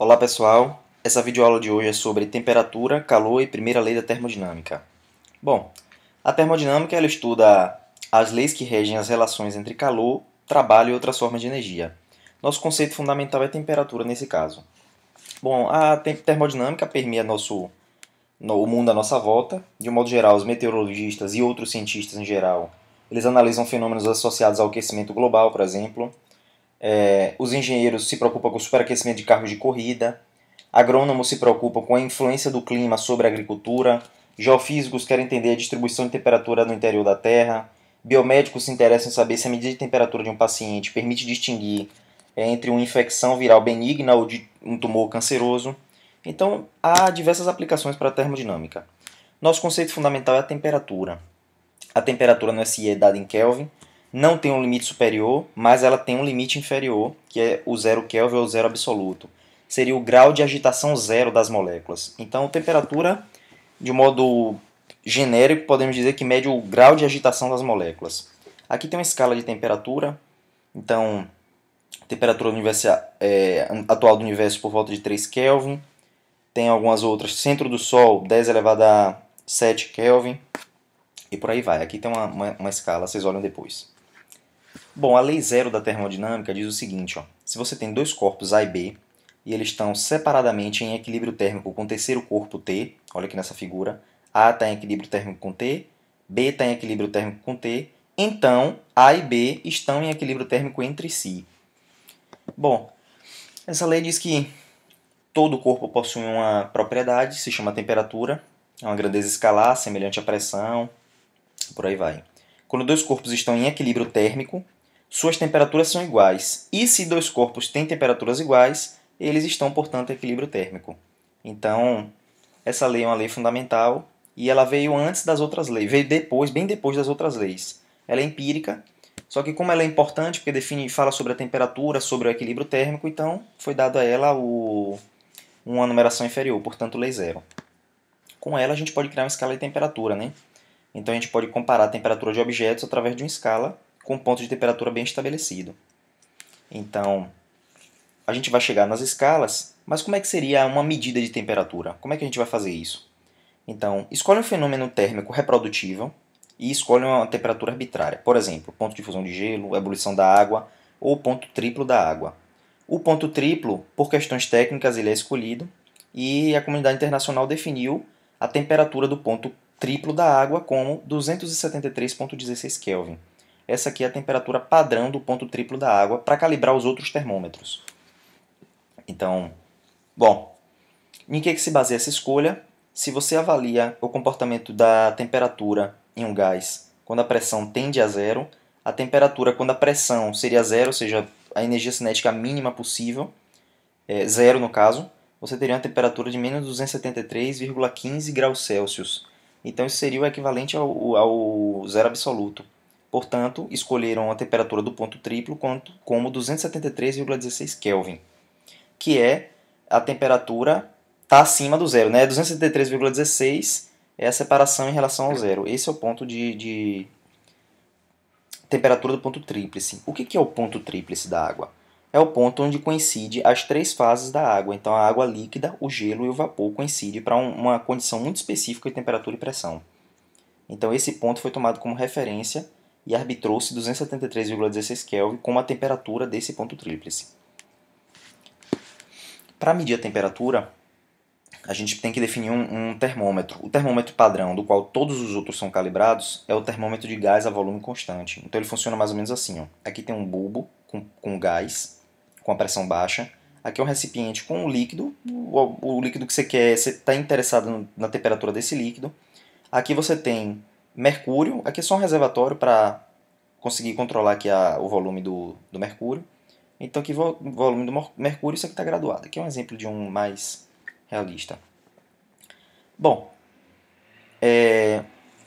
Olá pessoal, essa videoaula de hoje é sobre temperatura, calor e primeira lei da termodinâmica. Bom, a termodinâmica ela estuda as leis que regem as relações entre calor, trabalho e outras formas de energia. Nosso conceito fundamental é temperatura nesse caso. Bom, a termodinâmica permeia o mundo à nossa volta. De um modo geral, os meteorologistas e outros cientistas em geral, eles analisam fenômenos associados ao aquecimento global, por exemplo. Os engenheiros se preocupam com o superaquecimento de carros de corrida. Agrônomos se preocupam com a influência do clima sobre a agricultura, geofísicos querem entender a distribuição de temperatura no interior da Terra, biomédicos se interessam em saber se a medida de temperatura de um paciente permite distinguir entre uma infecção viral benigna ou de um tumor canceroso. Então, há diversas aplicações para a termodinâmica. Nosso conceito fundamental é a temperatura. A temperatura no SI é dada em Kelvin, não tem um limite superior, mas ela tem um limite inferior, que é o zero Kelvin ou zero absoluto. Seria o grau de agitação zero das moléculas. Então, temperatura, de modo genérico, podemos dizer que mede o grau de agitação das moléculas. Aqui tem uma escala de temperatura. Então, a temperatura do universo, atual do universo por volta de 3 Kelvin. Tem algumas outras. Centro do Sol, 10 elevado a 7 Kelvin. E por aí vai. Aqui tem uma escala, vocês olham depois. Bom, a lei zero da termodinâmica diz o seguinte, ó, se você tem dois corpos A e B, e eles estão separadamente em equilíbrio térmico com o terceiro corpo T, olha aqui nessa figura, A está em equilíbrio térmico com T, B está em equilíbrio térmico com T, então A e B estão em equilíbrio térmico entre si. Bom, essa lei diz que todo corpo possui uma propriedade, se chama temperatura, é uma grandeza escalar, semelhante à pressão, por aí vai. Quando dois corpos estão em equilíbrio térmico, suas temperaturas são iguais. E se dois corpos têm temperaturas iguais, eles estão, portanto, em equilíbrio térmico. Então, essa lei é uma lei fundamental e ela veio antes das outras leis, veio depois, bem depois das outras leis. Ela é empírica, só que como ela é importante, porque fala sobre a temperatura, sobre o equilíbrio térmico, então foi dado a ela uma numeração inferior, portanto, lei zero. Com ela a gente pode criar uma escala de temperatura, né? Então a gente pode comparar a temperatura de objetos através de uma escala com um ponto de temperatura bem estabelecido. Então, a gente vai chegar nas escalas, mas como é que seria uma medida de temperatura? Como é que a gente vai fazer isso? Então, escolhe um fenômeno térmico reprodutível e escolhe uma temperatura arbitrária. Por exemplo, ponto de fusão de gelo, ebulição da água ou ponto triplo da água. O ponto triplo, por questões técnicas, ele é escolhido e a comunidade internacional definiu a temperatura do ponto triplo da água como 273,16 Kelvin. Essa aqui é a temperatura padrão do ponto triplo da água para calibrar os outros termômetros. Então, bom, em que se baseia essa escolha? Se você avalia o comportamento da temperatura em um gás quando a pressão tende a zero, a temperatura quando a pressão seria zero, ou seja, a energia cinética mínima possível, zero no caso, você teria uma temperatura de menos 273,15 graus Celsius. Então isso seria o equivalente ao zero absoluto. Portanto, escolheram a temperatura do ponto triplo como 273,16 Kelvin, que é a temperatura está acima do zero, né? 273,16 é a separação em relação ao zero. Esse é o ponto de temperatura do ponto tríplice. O que é o ponto tríplice da água? É o ponto onde coincide as três fases da água. Então a água líquida, o gelo e o vapor coincidem para uma condição muito específica de temperatura e pressão. Então esse ponto foi tomado como referência e arbitrou-se 273,16 Kelvin como a temperatura desse ponto tríplice. Para medir a temperatura, a gente tem que definir um termômetro. O termômetro padrão, do qual todos os outros são calibrados, é o termômetro de gás a volume constante. Então ele funciona mais ou menos assim. Ó. Aqui tem um bulbo com gás, com a pressão baixa. Aqui é um recipiente com um líquido, o líquido que você quer, você está interessado na temperatura desse líquido. Aqui você tem mercúrio, aqui é só um reservatório para conseguir controlar aqui o volume do mercúrio. Então aqui o volume do mercúrio, isso aqui está graduado. Aqui é um exemplo de um mais realista. Bom,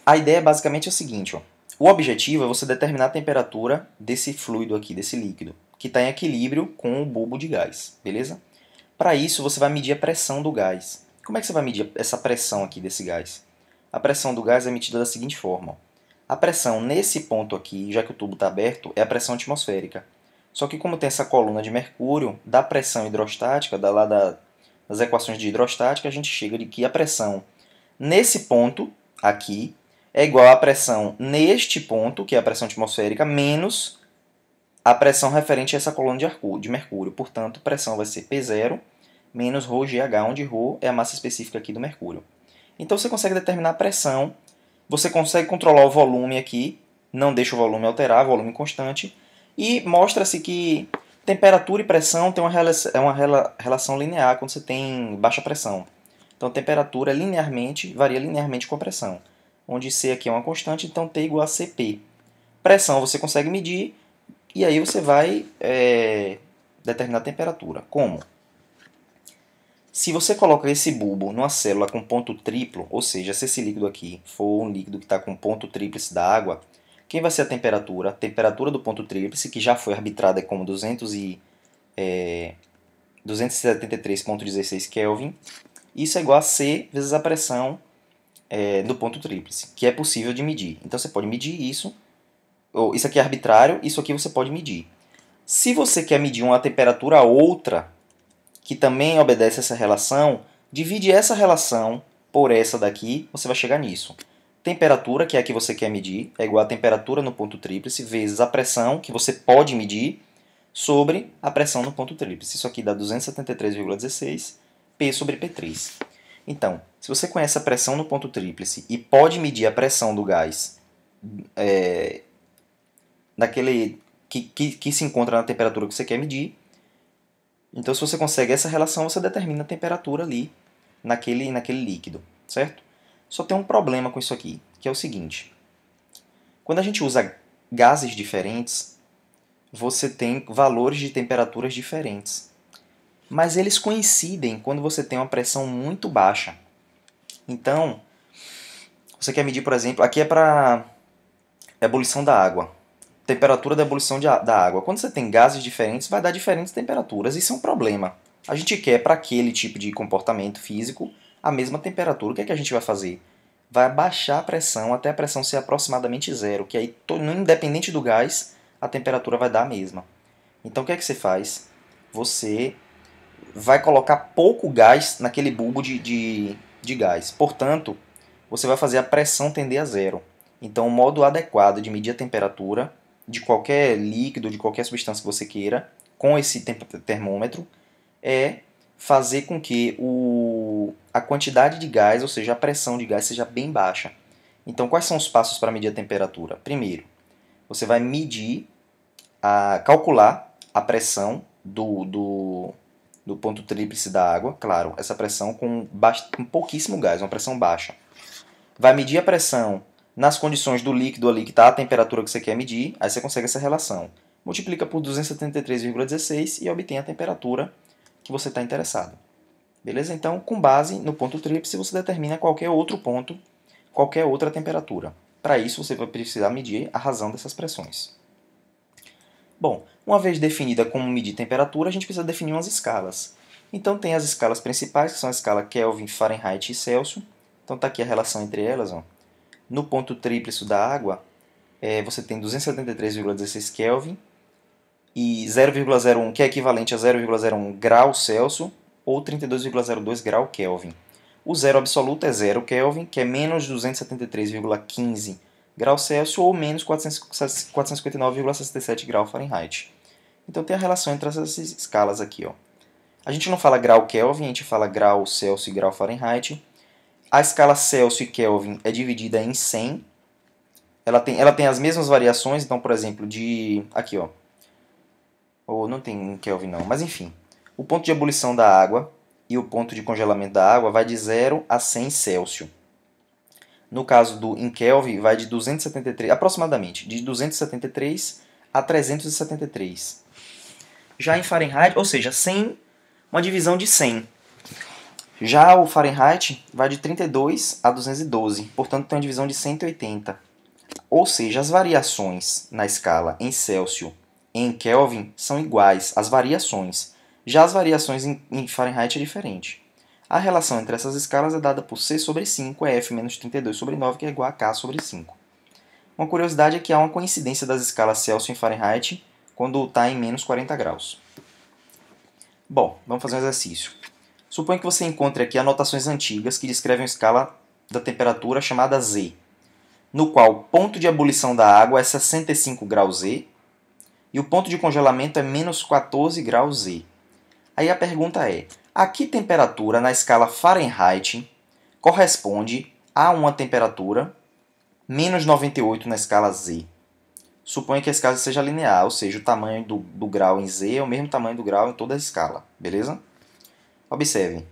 a ideia basicamente é o seguinte, ó. O objetivo é você determinar a temperatura desse fluido aqui, desse líquido, que está em equilíbrio com o bulbo de gás, beleza? Para isso você vai medir a pressão do gás. Como é que você vai medir essa pressão aqui desse gás? A pressão do gás é medida da seguinte forma. A pressão nesse ponto aqui, já que o tubo está aberto, é a pressão atmosférica. Só que como tem essa coluna de mercúrio, da pressão hidrostática, das equações de hidrostática, a gente chega de que a pressão nesse ponto aqui é igual à pressão neste ponto, que é a pressão atmosférica, menos a pressão referente a essa coluna de mercúrio. Portanto, a pressão vai ser P0 menos ρGH, onde ρ é a massa específica aqui do mercúrio. Então você consegue determinar a pressão, você consegue controlar o volume aqui, não deixa o volume alterar, volume constante, e mostra-se que temperatura e pressão têm uma relação linear quando você tem baixa pressão. Então temperatura varia linearmente com a pressão, onde C aqui é uma constante, então T igual a Cp. Pressão você consegue medir, e aí você vai determinar a temperatura. Como? Se você coloca esse bulbo numa célula com ponto triplo, ou seja, se esse líquido aqui for um líquido que está com ponto tríplice da água, quem vai ser a temperatura? A temperatura do ponto tríplice, que já foi arbitrada como 273,16 Kelvin. Isso é igual a C vezes a pressão do ponto tríplice, que é possível de medir. Então você pode medir isso. Isso aqui é arbitrário, isso aqui você pode medir. Se você quer medir uma temperatura outra, que também obedece a essa relação, divide essa relação por essa daqui, você vai chegar nisso. Temperatura, que é a que você quer medir, é igual a temperatura no ponto tríplice, vezes a pressão, que você pode medir, sobre a pressão no ponto tríplice. Isso aqui dá 273,16 P sobre P3. Então, se você conhece a pressão no ponto tríplice e pode medir a pressão do gás daquele que se encontra na temperatura que você quer medir, então se você consegue essa relação, você determina a temperatura ali naquele líquido, certo? Só tem um problema com isso aqui, que é o seguinte. Quando a gente usa gases diferentes, você tem valores de temperaturas diferentes. Mas eles coincidem quando você tem uma pressão muito baixa. Então, você quer medir, por exemplo, aqui é para ebulição da água. Temperatura da ebulição da água. Quando você tem gases diferentes, vai dar diferentes temperaturas. Isso é um problema. A gente quer, para aquele tipo de comportamento físico, a mesma temperatura. O que é que a gente vai fazer? Vai abaixar a pressão até a pressão ser aproximadamente zero, que aí, independente do gás, a temperatura vai dar a mesma. Então, o que é que você faz? Você vai colocar pouco gás naquele bulbo de gás. Portanto, você vai fazer a pressão tender a zero. Então, o modo adequado de medir a temperatura de qualquer líquido, de qualquer substância que você queira, com esse termômetro, é fazer com que a quantidade de gás, ou seja, a pressão de gás, seja bem baixa. Então, quais são os passos para medir a temperatura? Primeiro, você vai calcular a pressão do ponto tríplice da água, claro, essa pressão com pouquíssimo gás, uma pressão baixa. Vai medir a pressão nas condições do líquido ali, que está a temperatura que você quer medir, aí você consegue essa relação. Multiplica por 273,16 e obtém a temperatura que você está interessado. Beleza? Então, com base no ponto tríplice, você determina qualquer outro ponto, qualquer outra temperatura. Para isso, você vai precisar medir a razão dessas pressões. Bom, uma vez definida como medir temperatura, a gente precisa definir umas escalas. Então, tem as escalas principais, que são a escala Kelvin, Fahrenheit e Celsius. Então, está aqui a relação entre elas. Ó. No ponto tríplice da água, você tem 273,16 Kelvin e 0,01, que é equivalente a 0,01 grau Celsius ou 32,02 grau Kelvin. O zero absoluto é 0 Kelvin, que é menos 273,15 grau Celsius ou menos 459,67 grau Fahrenheit. Então tem a relação entre essas escalas aqui. Ó. A gente não fala grau Kelvin, a gente fala grau Celsius e grau Fahrenheit. A escala Celsius e Kelvin é dividida em 100. Ela tem as mesmas variações, então, por exemplo, aqui, ó. Ou não tem Kelvin não, mas enfim. O ponto de ebulição da água e o ponto de congelamento da água vai de 0 a 100 Celsius. No caso em Kelvin, vai de 273, aproximadamente, de 273 a 373. Já em Fahrenheit, ou seja, 100, uma divisão de 100. Já o Fahrenheit vai de 32 a 212, portanto tem uma divisão de 180. Ou seja, as variações na escala em Celsius e em Kelvin são iguais, as variações. Já as variações em Fahrenheit é diferente. A relação entre essas escalas é dada por C sobre 5 é F menos 32 sobre 9, que é igual a K sobre 5. Uma curiosidade é que há uma coincidência das escalas Celsius e Fahrenheit quando está em menos 40 graus. Bom, vamos fazer um exercício. Suponha que você encontre aqui anotações antigas que descrevem uma escala da temperatura chamada Z, no qual o ponto de ebulição da água é 65 graus Z e o ponto de congelamento é menos 14 graus Z. Aí a pergunta é, a que temperatura na escala Fahrenheit corresponde a uma temperatura menos 98 na escala Z? Suponha que a escala seja linear, ou seja, o tamanho do grau em Z é o mesmo tamanho do grau em toda a escala, beleza? Observem.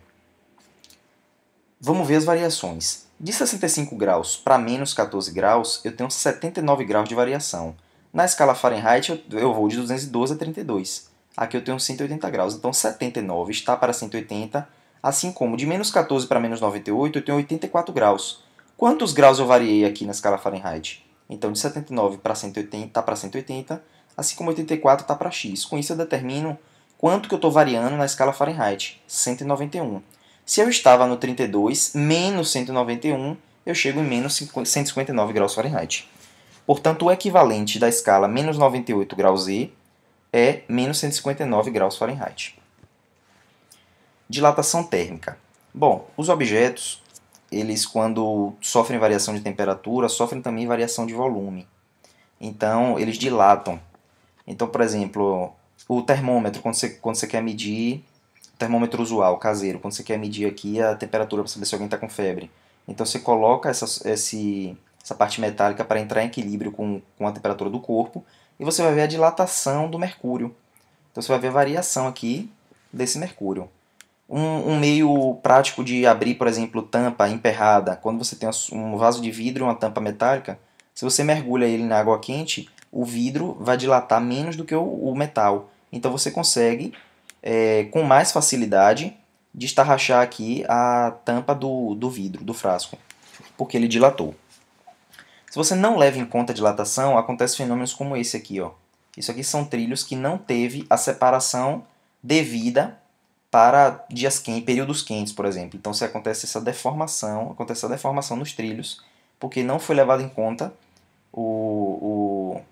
Vamos ver as variações. De 65 graus para menos 14 graus, eu tenho 79 graus de variação. Na escala Fahrenheit, eu vou de 212 a 32. Aqui eu tenho 180 graus, então 79 está para 180, assim como de menos 14 para menos 98, eu tenho 84 graus. Quantos graus eu variei aqui na escala Fahrenheit? Então, de 79 para 180 está para 180, assim como 84 está para x. Com isso, eu determino quanto que eu estou variando na escala Fahrenheit, 191. Se eu estava no 32, menos 191, eu chego em menos 159 graus Fahrenheit. Portanto, o equivalente da escala menos 98 graus Z é menos 159 graus Fahrenheit. Dilatação térmica. Bom, os objetos, eles quando sofrem variação de temperatura, sofrem também variação de volume. Então, eles dilatam. Então, por exemplo, o termômetro, quando você quer medir, termômetro usual, caseiro, quando você quer medir aqui a temperatura para saber se alguém está com febre. Então, você coloca essa parte metálica para entrar em equilíbrio com a temperatura do corpo e você vai ver a dilatação do mercúrio. Então, você vai ver a variação aqui desse mercúrio. Um meio prático de abrir, por exemplo, tampa emperrada, quando você tem um vaso de vidro e uma tampa metálica, se você mergulha ele na água quente, o vidro vai dilatar menos do que o metal. Então você consegue, com mais facilidade, destarrachar aqui a tampa do vidro, do frasco, porque ele dilatou. Se você não leva em conta a dilatação, acontecem fenômenos como esse aqui. Ó. Isso aqui são trilhos que não teve a separação devida para dias quentes, períodos quentes, por exemplo. Então, se acontece essa deformação nos trilhos, porque não foi levado em conta o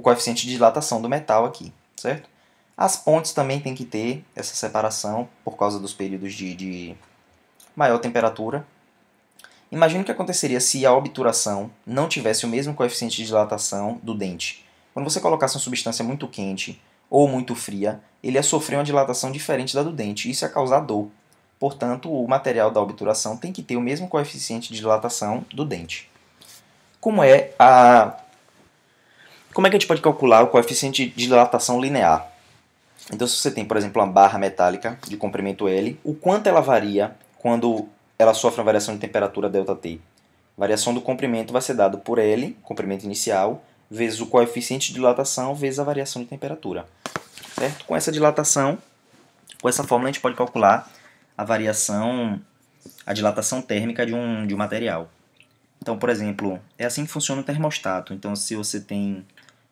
coeficiente de dilatação do metal aqui, certo? As pontes também têm que ter essa separação por causa dos períodos de maior temperatura. Imagina o que aconteceria se a obturação não tivesse o mesmo coeficiente de dilatação do dente. Quando você colocasse uma substância muito quente ou muito fria, ele ia sofrer uma dilatação diferente da do dente, e isso ia causar dor. Portanto, o material da obturação tem que ter o mesmo coeficiente de dilatação do dente. Como é que a gente pode calcular o coeficiente de dilatação linear? Então, se você tem, por exemplo, uma barra metálica de comprimento L, o quanto ela varia quando ela sofre uma variação de temperatura ΔT? A variação do comprimento vai ser dada por L, comprimento inicial, vezes o coeficiente de dilatação, vezes a variação de temperatura. Certo? Com essa dilatação, com essa fórmula, a gente pode calcular a dilatação térmica de um material. Então, por exemplo, é assim que funciona o termostato. Então, se você tem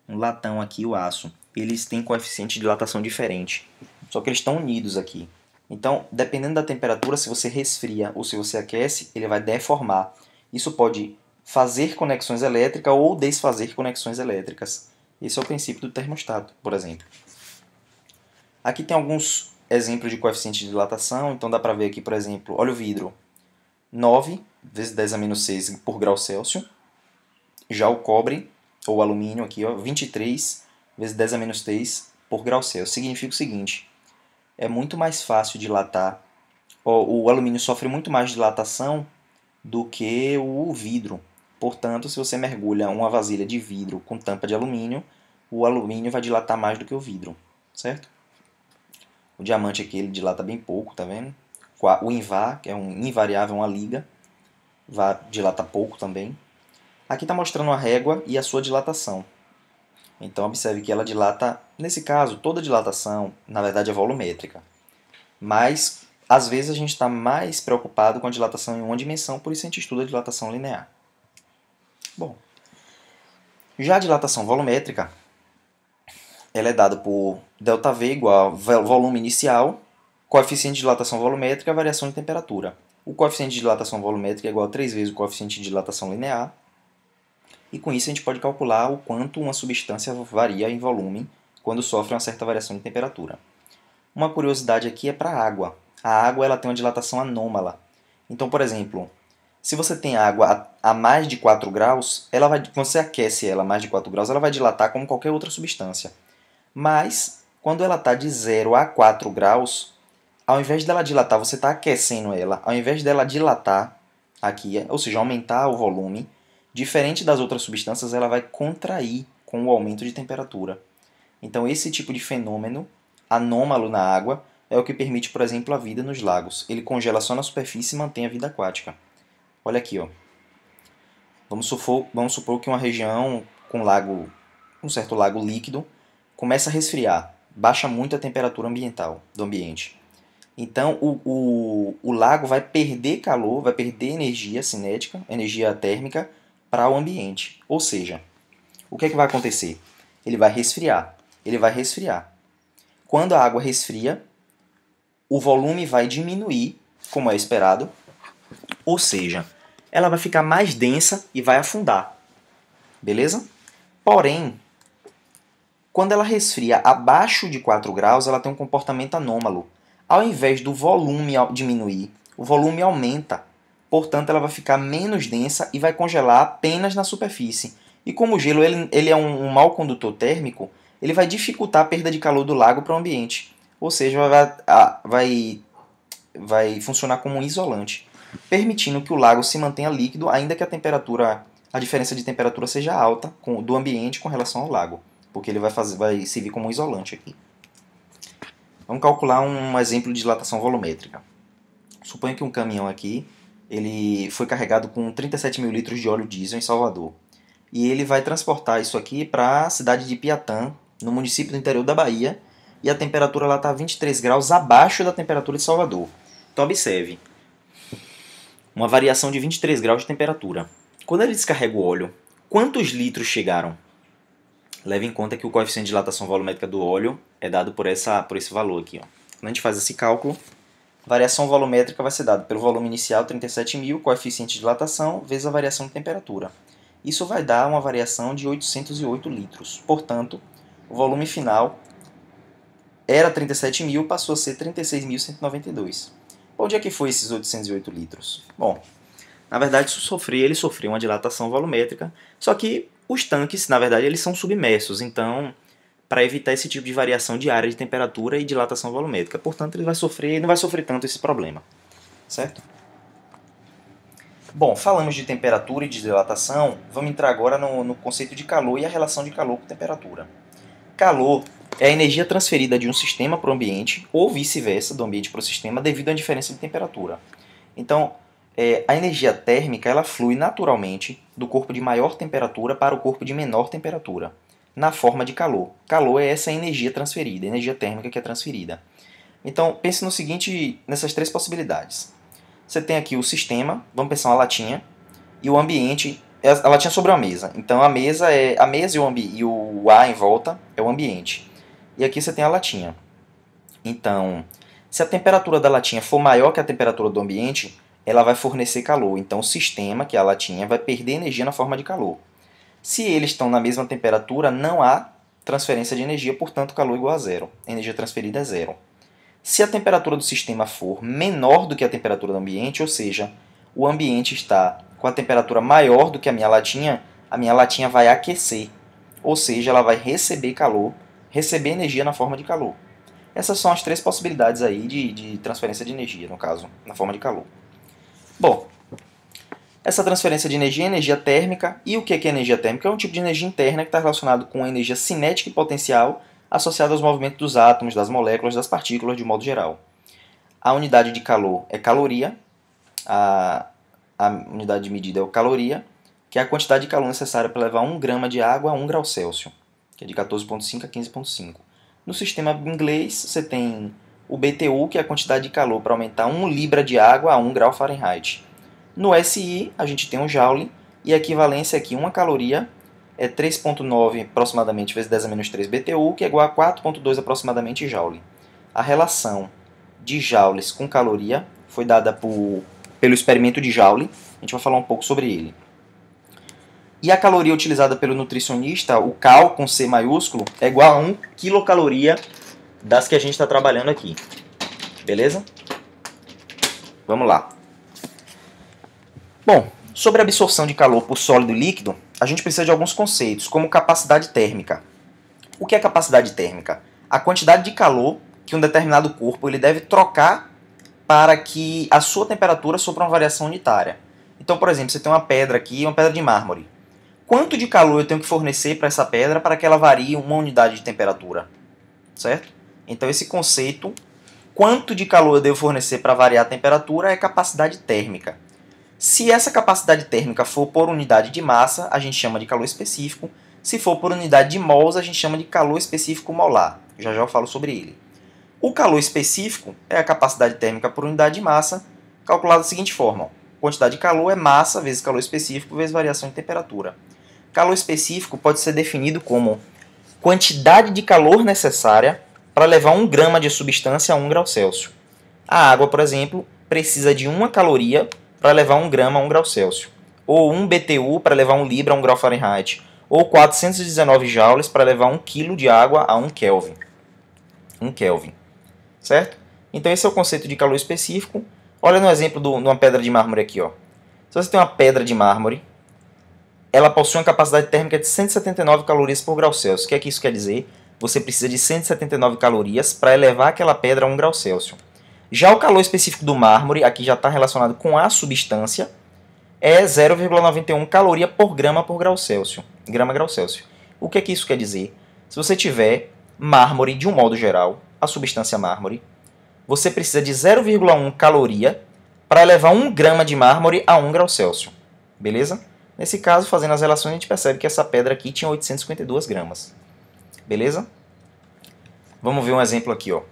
um latão aqui, o aço, eles têm coeficiente de dilatação diferente, só que eles estão unidos aqui. Então, dependendo da temperatura, se você resfria ou se você aquece, ele vai deformar. Isso pode fazer conexões elétricas ou desfazer conexões elétricas. Esse é o princípio do termostato, por exemplo. Aqui tem alguns exemplos de coeficiente de dilatação, então dá para ver aqui, por exemplo, olha o vidro, 9 vezes 10 a menos 6 por grau Celsius. Já o cobre, ou o alumínio aqui, ó, 23 vezes 10 a menos 3 por grau Celsius. Significa o seguinte, é muito mais fácil dilatar, o alumínio sofre muito mais dilatação do que o vidro. Portanto, se você mergulha uma vasilha de vidro com tampa de alumínio, o alumínio vai dilatar mais do que o vidro, certo? O diamante aqui ele dilata bem pouco, tá vendo? O INVAR, que é um invariável, uma liga, dilata pouco também. Aqui está mostrando a régua e a sua dilatação. Então observe que ela dilata, nesse caso, toda dilatação, na verdade, é volumétrica. Mas, às vezes, a gente está mais preocupado com a dilatação em uma dimensão, por isso a gente estuda a dilatação linear. Bom, já a dilatação volumétrica, ela é dada por ΔV igual ao volume inicial, coeficiente de dilatação volumétrica, variação de temperatura. O coeficiente de dilatação volumétrica é igual a 3 vezes o coeficiente de dilatação linear. E com isso a gente pode calcular o quanto uma substância varia em volume quando sofre uma certa variação de temperatura. Uma curiosidade aqui é para a água. A água ela tem uma dilatação anômala. Então, por exemplo, se você tem água a mais de 4 graus, quando você aquece ela a mais de 4 graus, ela vai dilatar como qualquer outra substância. Mas, quando ela está de 0 a 4 graus, ao invés dela dilatar, você está aquecendo ela, ao invés dela dilatar aqui, ou seja, aumentar o volume, diferente das outras substâncias, ela vai contrair com o aumento de temperatura. Então, esse tipo de fenômeno anômalo na água é o que permite, por exemplo, a vida nos lagos. Ele congela só na superfície e mantém a vida aquática. Olha aqui, ó. Vamos supor que uma região com lago, um certo lago líquido, começa a resfriar, baixa muito a temperatura ambiental do ambiente. Então, o lago vai perder calor, vai perder energia cinética, energia térmica, para o ambiente. Ou seja, o que é que vai acontecer? Ele vai resfriar. Ele vai resfriar. Quando a água resfria, o volume vai diminuir, como é esperado, ou seja, ela vai ficar mais densa e vai afundar. Beleza? Porém, quando ela resfria abaixo de 4 graus, ela tem um comportamento anômalo. Ao invés do volume diminuir, o volume aumenta. Portanto, ela vai ficar menos densa e vai congelar apenas na superfície. E como o gelo ele é um mau condutor térmico, ele vai dificultar a perda de calor do lago para o ambiente. Ou seja, vai funcionar como um isolante, permitindo que o lago se mantenha líquido, ainda que a diferença de temperatura seja alta do ambiente com relação ao lago, porque ele vai servir como um isolante aqui. Vamos calcular um exemplo de dilatação volumétrica. Suponha que um caminhão aqui ele foi carregado com 37 mil litros de óleo diesel em Salvador. E ele vai transportar isso aqui para a cidade de Piatã, no município do interior da Bahia, e a temperatura lá está 23 graus abaixo da temperatura de Salvador. Então observe, uma variação de 23 graus de temperatura. Quando ele descarrega o óleo, quantos litros chegaram? Leve em conta que o coeficiente de dilatação volumétrica do óleo é dado por esse valor aqui. Ó. Quando a gente faz esse cálculo, a variação volumétrica vai ser dada pelo volume inicial, 37.000, coeficiente de dilatação, vezes a variação de temperatura. Isso vai dar uma variação de 808 litros. Portanto, o volume final era 37.000, passou a ser 36.192. Onde é que foi esses 808 litros? Bom, na verdade ele sofreu uma dilatação volumétrica, só que os tanques, na verdade, eles são submersos, então, para evitar esse tipo de variação diária de temperatura e dilatação volumétrica. Portanto, ele não vai sofrer tanto esse problema, certo? Bom, falamos de temperatura e de dilatação, vamos entrar agora no conceito de calor e a relação de calor com temperatura. Calor é a energia transferida de um sistema para o ambiente, ou vice-versa, do ambiente para o sistema, devido à diferença de temperatura. Então, a energia térmica ela flui naturalmente do corpo de maior temperatura para o corpo de menor temperatura, na forma de calor. Calor é essa energia transferida, energia térmica que é transferida. Então, pense nessas três possibilidades. Você tem aqui o sistema, vamos pensar uma latinha, e o ambiente, a latinha sobre uma mesa. Então, a mesa e o ar em volta é o ambiente. E aqui você tem a latinha. Então, se a temperatura da latinha for maior que a temperatura do ambiente, ela vai fornecer calor. Então, o sistema, que é a latinha, vai perder energia na forma de calor. Se eles estão na mesma temperatura, não há transferência de energia, portanto, calor igual a zero. A energia transferida é zero. Se a temperatura do sistema for menor do que a temperatura do ambiente, ou seja, o ambiente está com a temperatura maior do que a minha latinha vai aquecer. Ou seja, ela vai receber calor, receber energia na forma de calor. Essas são as três possibilidades aí de transferência de energia, no caso, na forma de calor. Bom, essa transferência de energia é energia térmica. E o que é energia térmica? É um tipo de energia interna que está relacionado com a energia cinética e potencial associada aos movimentos dos átomos, das moléculas, das partículas, de modo geral. A unidade de calor é caloria, a unidade de medida é o caloria, que é a quantidade de calor necessária para levar 1 grama de água a 1 grau Celsius, que é de 14,5 a 15,5. No sistema inglês, você tem o BTU, que é a quantidade de calor para aumentar 1 libra de água a 1 grau Fahrenheit. No SI, a gente tem um Joule, e a equivalência aqui, uma caloria, é 3,9 aproximadamente vezes 10 a menos 3 BTU, que é igual a 4,2 aproximadamente Joule. A relação de joules com caloria foi dada pelo experimento de Joule. A gente vai falar um pouco sobre ele. E a caloria utilizada pelo nutricionista, o cal com C maiúsculo, é igual a 1 quilocaloria das que a gente está trabalhando aqui. Beleza? Vamos lá. Bom, sobre a absorção de calor por sólido e líquido, a gente precisa de alguns conceitos, como capacidade térmica. O que é capacidade térmica? A quantidade de calor que um determinado corpo ele deve trocar para que a sua temperatura sofra uma variação unitária. Então, por exemplo, você tem uma pedra aqui, uma pedra de mármore. Quanto de calor eu tenho que fornecer para essa pedra para que ela varie uma unidade de temperatura? Certo? Então, esse conceito, quanto de calor eu devo fornecer para variar a temperatura, é capacidade térmica. Se essa capacidade térmica for por unidade de massa, a gente chama de calor específico. Se for por unidade de mols, a gente chama de calor específico molar. Já já eu falo sobre ele. O calor específico é a capacidade térmica por unidade de massa, calculada da seguinte forma. Quantidade de calor é massa vezes calor específico vezes variação de temperatura. Calor específico pode ser definido como quantidade de calor necessária para levar 1 grama de substância a 1 grau Celsius. A água, por exemplo, precisa de 1 caloria para levar 1 grama a 1 grau Celsius. Ou 1 BTU para levar 1 libra a 1 grau Fahrenheit. Ou 419 joules para levar 1 kg de água a 1 Kelvin. 1 Kelvin. Certo? Então esse é o conceito de calor específico. Olha no exemplo de uma pedra de mármore aqui. Ó. Se você tem uma pedra de mármore, ela possui uma capacidade térmica de 179 calorias por grau Celsius. O que é que isso quer dizer? Você precisa de 179 calorias para elevar aquela pedra a 1 grau Celsius. Já o calor específico do mármore, aqui já está relacionado com a substância, é 0,91 caloria por grama por grau Celsius. Grama-grau Celsius. O que é que isso quer dizer? Se você tiver mármore de um modo geral, a substância mármore, você precisa de 0,1 caloria para elevar 1 grama de mármore a 1 grau Celsius. Beleza? Nesse caso, fazendo as relações, a gente percebe que essa pedra aqui tinha 852 gramas. Beleza? Vamos ver um exemplo aqui. Ó.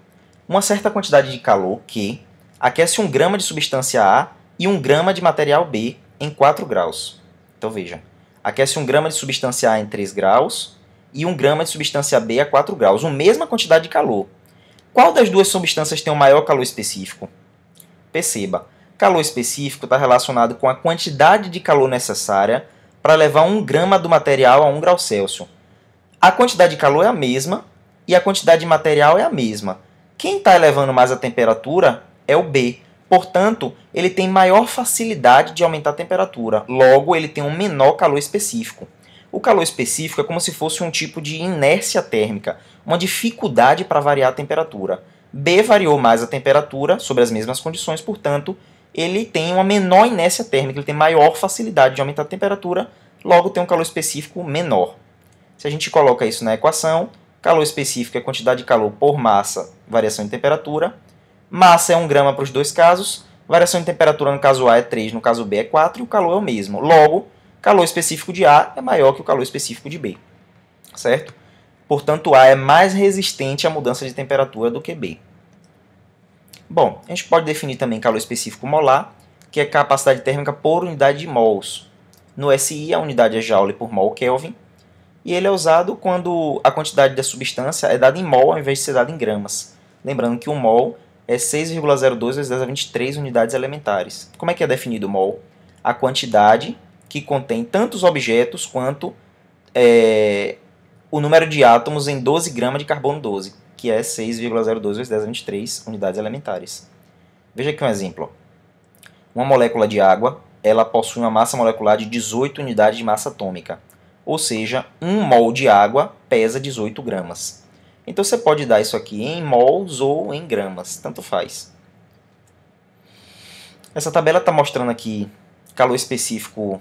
Uma certa quantidade de calor Q aquece 1 grama de substância A e 1 grama de material B em 4 graus. Então veja, aquece 1 grama de substância A em 3 graus e 1 grama de substância B a 4 graus, a mesma quantidade de calor. Qual das duas substâncias tem o maior calor específico? Perceba, calor específico está relacionado com a quantidade de calor necessária para levar 1 grama do material a 1 grau Celsius. A quantidade de calor é a mesma e a quantidade de material é a mesma. Quem está elevando mais a temperatura é o B. Portanto, ele tem maior facilidade de aumentar a temperatura. Logo, ele tem um menor calor específico. O calor específico é como se fosse um tipo de inércia térmica, uma dificuldade para variar a temperatura. B variou mais a temperatura sobre as mesmas condições, portanto, ele tem uma menor inércia térmica, ele tem maior facilidade de aumentar a temperatura, logo tem um calor específico menor. Se a gente coloca isso na equação, calor específico é quantidade de calor por massa, variação de temperatura. Massa é 1 grama para os dois casos, variação de temperatura no caso A é 3, no caso B é 4, e o calor é o mesmo. Logo, calor específico de A é maior que o calor específico de B. Certo? Portanto, A é mais resistente à mudança de temperatura do que B. Bom, a gente pode definir também calor específico molar, que é capacidade térmica por unidade de mols. No SI, a unidade é joule por mol Kelvin, e ele é usado quando a quantidade da substância é dada em mol ao invés de ser dada em gramas. Lembrando que um mol é 6,02 vezes 10 a 23 unidades elementares. Como é que é definido o mol? A quantidade que contém tanto os objetos quanto o número de átomos em 12 gramas de carbono 12, que é 6,02 vezes 10 a 23 unidades elementares. Veja aqui um exemplo. Uma molécula de água ela possui uma massa molecular de 18 unidades de massa atômica, ou seja, 1 mol de água pesa 18 gramas. Então você pode dar isso aqui em mols ou em gramas, tanto faz. Essa tabela está mostrando aqui calor específico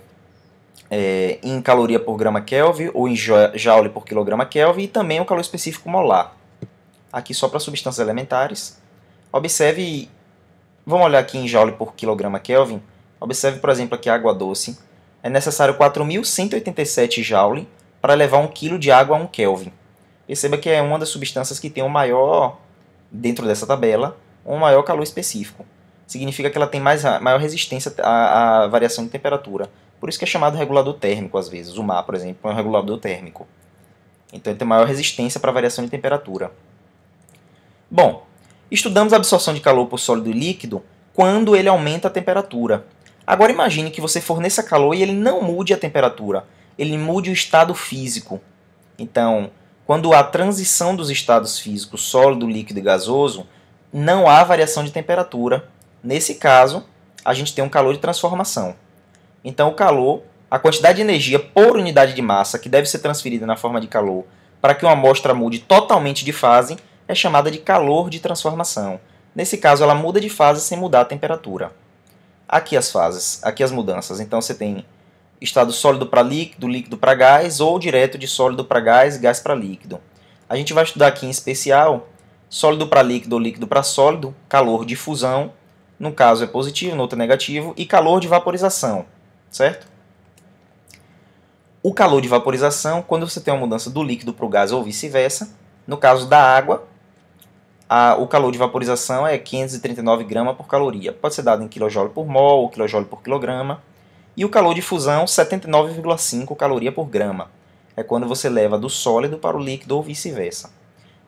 em caloria por grama Kelvin ou em joule por quilograma Kelvin e também o calor específico molar. Aqui só para substâncias elementares. Observe, vamos olhar aqui em joule por quilograma Kelvin. Observe, por exemplo, aqui a água doce. É necessário 4.187 joule para levar 1 kg de água a 1 Kelvin. Perceba que é uma das substâncias que tem o maior, dentro dessa tabela, um maior calor específico. Significa que ela tem maior resistência à variação de temperatura. Por isso que é chamado regulador térmico, às vezes. O mar, por exemplo, é um regulador térmico. Então ele tem maior resistência para variação de temperatura. Bom, estudamos a absorção de calor por sólido e líquido quando ele aumenta a temperatura. Agora imagine que você forneça calor e ele não mude a temperatura. ele mude o estado físico. Então, quando há transição dos estados físicos sólido, líquido e gasoso, não há variação de temperatura. Nesse caso, a gente tem um calor de transformação. Então, o calor, a quantidade de energia por unidade de massa que deve ser transferida na forma de calor para que uma amostra mude totalmente de fase, é chamada de calor de transformação. Nesse caso, ela muda de fase sem mudar a temperatura. Aqui as fases, aqui as mudanças. Então, você tem estado sólido para líquido, líquido para gás, ou direto de sólido para gás, gás para líquido. A gente vai estudar aqui em especial sólido para líquido ou líquido para sólido, calor de fusão, no caso é positivo, no outro é negativo, e calor de vaporização, certo? O calor de vaporização, quando você tem uma mudança do líquido para o gás ou vice-versa. No caso da água, o calor de vaporização é 539 gramas por caloria. Pode ser dado em kJ por mol ou kJ por quilograma. E o calor de fusão, 79,5 caloria por grama. É quando você leva do sólido para o líquido ou vice-versa.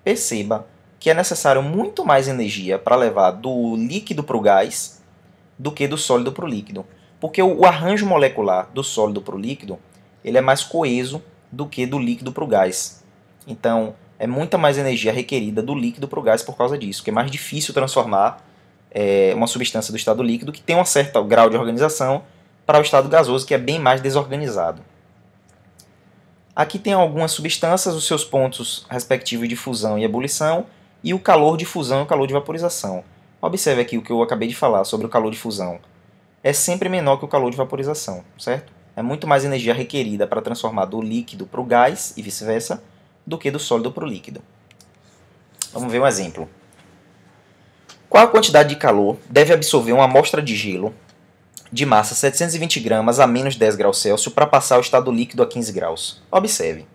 Perceba que é necessário muito mais energia para levar do líquido para o gás do que do sólido para o líquido. Porque o arranjo molecular do sólido para o líquido ele é mais coeso do que do líquido para o gás. Então, é muita mais energia requerida do líquido para o gás por causa disso, que é mais difícil transformar uma substância do estado líquido que tem um certo grau de organização para o estado gasoso, que é bem mais desorganizado. Aqui tem algumas substâncias, os seus pontos respectivos de fusão e ebulição, e o calor de fusão e o calor de vaporização. Observe aqui o que eu acabei de falar sobre o calor de fusão. É sempre menor que o calor de vaporização, certo? É muito mais energia requerida para transformar do líquido para o gás e vice-versa do que do sólido para o líquido. Vamos ver um exemplo. Qual a quantidade de calor deve absorver uma amostra de gelo de massa 720 gramas a menos 10 graus Celsius para passar o estado líquido a 15 graus? Observe.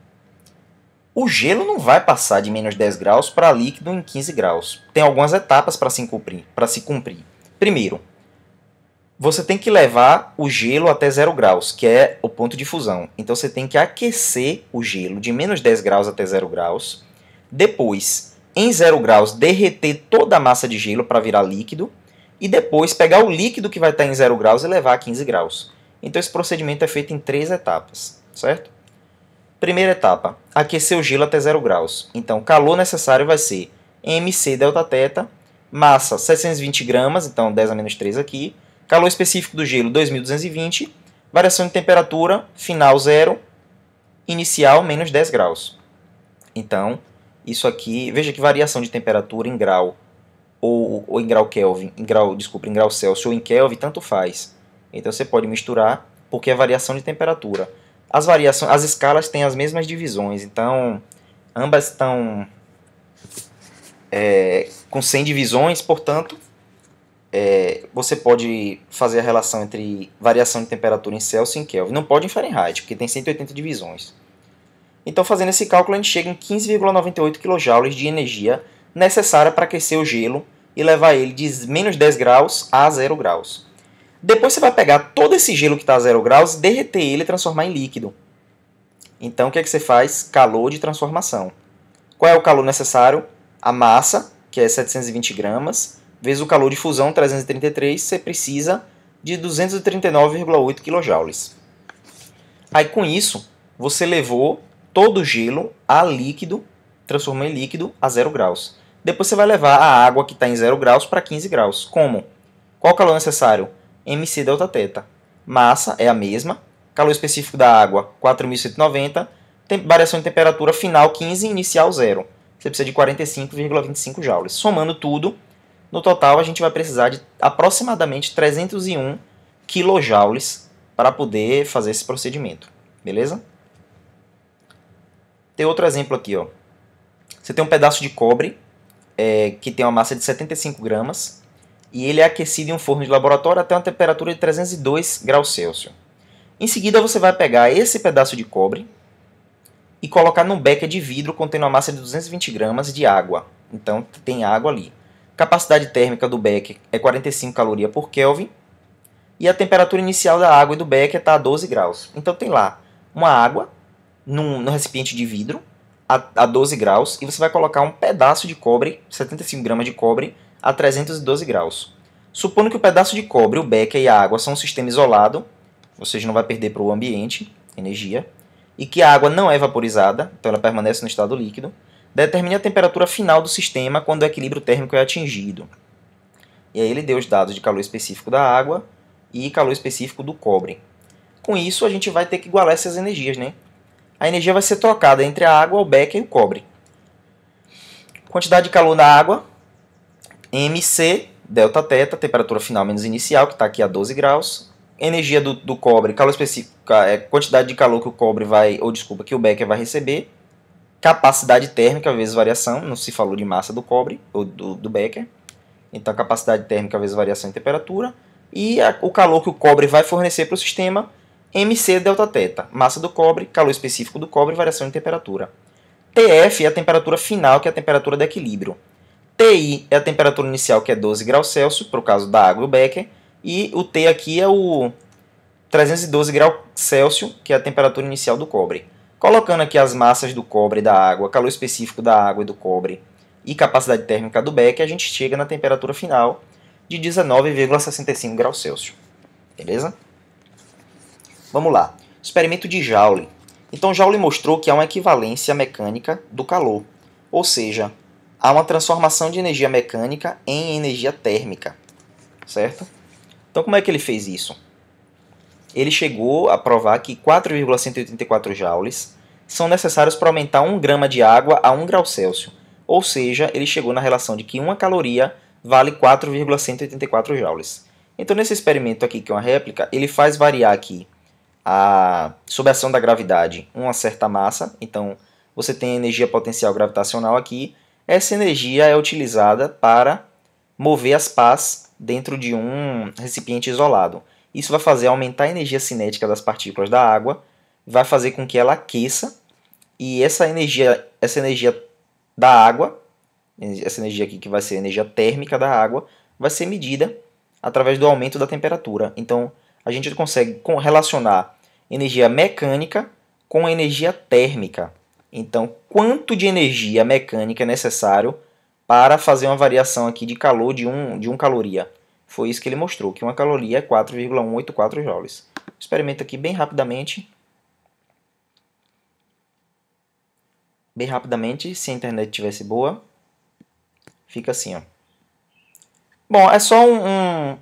O gelo não vai passar de menos 10 graus para líquido em 15 graus. Tem algumas etapas para se cumprir. Primeiro, você tem que levar o gelo até 0 graus, que é o ponto de fusão. Então você tem que aquecer o gelo de menos 10 graus até 0 graus. Depois, em 0 graus, derreter toda a massa de gelo para virar líquido. E depois pegar o líquido que vai estar em 0 graus e levar a 15 graus. Então esse procedimento é feito em 3 etapas, certo? Primeira etapa, aquecer o gelo até 0 graus. Então o calor necessário vai ser mc delta θ, massa 720 gramas, então 10 a menos 3 aqui. Calor específico do gelo, 2220. Variação de temperatura, final 0. Inicial, menos 10 graus. Então, isso aqui... Veja que variação de temperatura em grau ou em grau Kelvin, em grau Celsius ou em Kelvin, tanto faz. Então, você pode misturar, porque é variação de temperatura. As escalas têm as mesmas divisões. Então, ambas estão com 100 divisões, portanto... você pode fazer a relação entre variação de temperatura em Celsius e em Kelvin. Não pode em Fahrenheit, porque tem 180 divisões. Então, fazendo esse cálculo, a gente chega em 15,98 kJ de energia necessária para aquecer o gelo e levar ele de menos 10 graus a 0 graus. Depois você vai pegar todo esse gelo que está a 0 graus, derreter ele e transformar em líquido. Então, o que é que você faz? Calor de transformação. Qual é o calor necessário? A massa, que é 720 gramas, vezes o calor de fusão, 333, você precisa de 239,8 kJ. Aí com isso, você levou todo o gelo a líquido, transformou em líquido a 0 graus. Depois você vai levar a água que está em 0 graus para 15 graus. Como? Qual o calor necessário? mc delta θ. Massa é a mesma, calor específico da água 4.190, variação de temperatura final 15, inicial 0. Você precisa de 45,25 joules. Somando tudo, no total, a gente vai precisar de aproximadamente 301 kJ para poder fazer esse procedimento. Beleza? Tem outro exemplo aqui. Ó. Você tem um pedaço de cobre que tem uma massa de 75 gramas e ele é aquecido em um forno de laboratório até uma temperatura de 302 graus Celsius. Em seguida, você vai pegar esse pedaço de cobre e colocar num becker de vidro contendo uma massa de 220 gramas de água. Então, tem água ali. Capacidade térmica do becker é 45 calorias por Kelvin. E a temperatura inicial da água e do becker está a 12 graus. Então tem lá uma água num recipiente de vidro a 12 graus. E você vai colocar um pedaço de cobre, 75 gramas de cobre, a 312 graus. Supondo que o pedaço de cobre, o becker e a água são um sistema isolado, ou seja, não vai perder para o ambiente energia. e que a água não é vaporizada, então ela permanece no estado líquido. Determine a temperatura final do sistema quando o equilíbrio térmico é atingido. E aí ele deu os dados de calor específico da água e calor específico do cobre. Com isso, a gente vai ter que igualar essas energias, né? A energia vai ser trocada entre a água, o Becker e o cobre. Quantidade de calor na água, MC, delta θ, temperatura final menos inicial, que está aqui a 12 graus. Energia do cobre, calor específico, quantidade de calor que o cobre vai, ou desculpa, que o Becker vai receber. Capacidade térmica vezes variação, não se falou de massa do cobre, ou do Becker. Então, capacidade térmica vezes variação em temperatura. E o calor que o cobre vai fornecer para o sistema, MC delta θ, massa do cobre, calor específico do cobre, variação em temperatura. TF é a temperatura final, que é a temperatura de equilíbrio. TI é a temperatura inicial, que é 12 graus Celsius, para o caso da água e o Becker. E o T aqui é o 312 graus Celsius, que é a temperatura inicial do cobre. Colocando aqui as massas do cobre e da água, calor específico da água e do cobre e capacidade térmica do Becker, a gente chega na temperatura final de 19,65 graus Celsius. Beleza? Vamos lá. Experimento de Joule. Então, Joule mostrou que há uma equivalência mecânica do calor, ou seja, há uma transformação de energia mecânica em energia térmica, certo? Então, como é que ele fez isso? Ele chegou a provar que 4,184 joules são necessários para aumentar 1 grama de água a 1 grau Celsius, ou seja, ele chegou na relação de que 1 caloria vale 4,184 joules. Então, nesse experimento aqui, que é uma réplica, ele faz variar aqui sob a ação da gravidade, uma certa massa. Então, você tem energia potencial gravitacional aqui. Essa energia é utilizada para mover as pás dentro de um recipiente isolado. Isso vai fazer aumentar a energia cinética das partículas da água, vai fazer com que ela aqueça, e essa energia da água, essa energia aqui que vai ser a energia térmica da água, vai ser medida através do aumento da temperatura. Então, a gente consegue relacionar energia mecânica com energia térmica. Então, quanto de energia mecânica é necessário para fazer uma variação aqui de calor de 1 caloria? Foi isso que ele mostrou, que 1 caloria é 4,184 joules. Experimento aqui bem rapidamente. Bem rapidamente, se a internet tivesse boa, fica assim, ó. Bom, é só um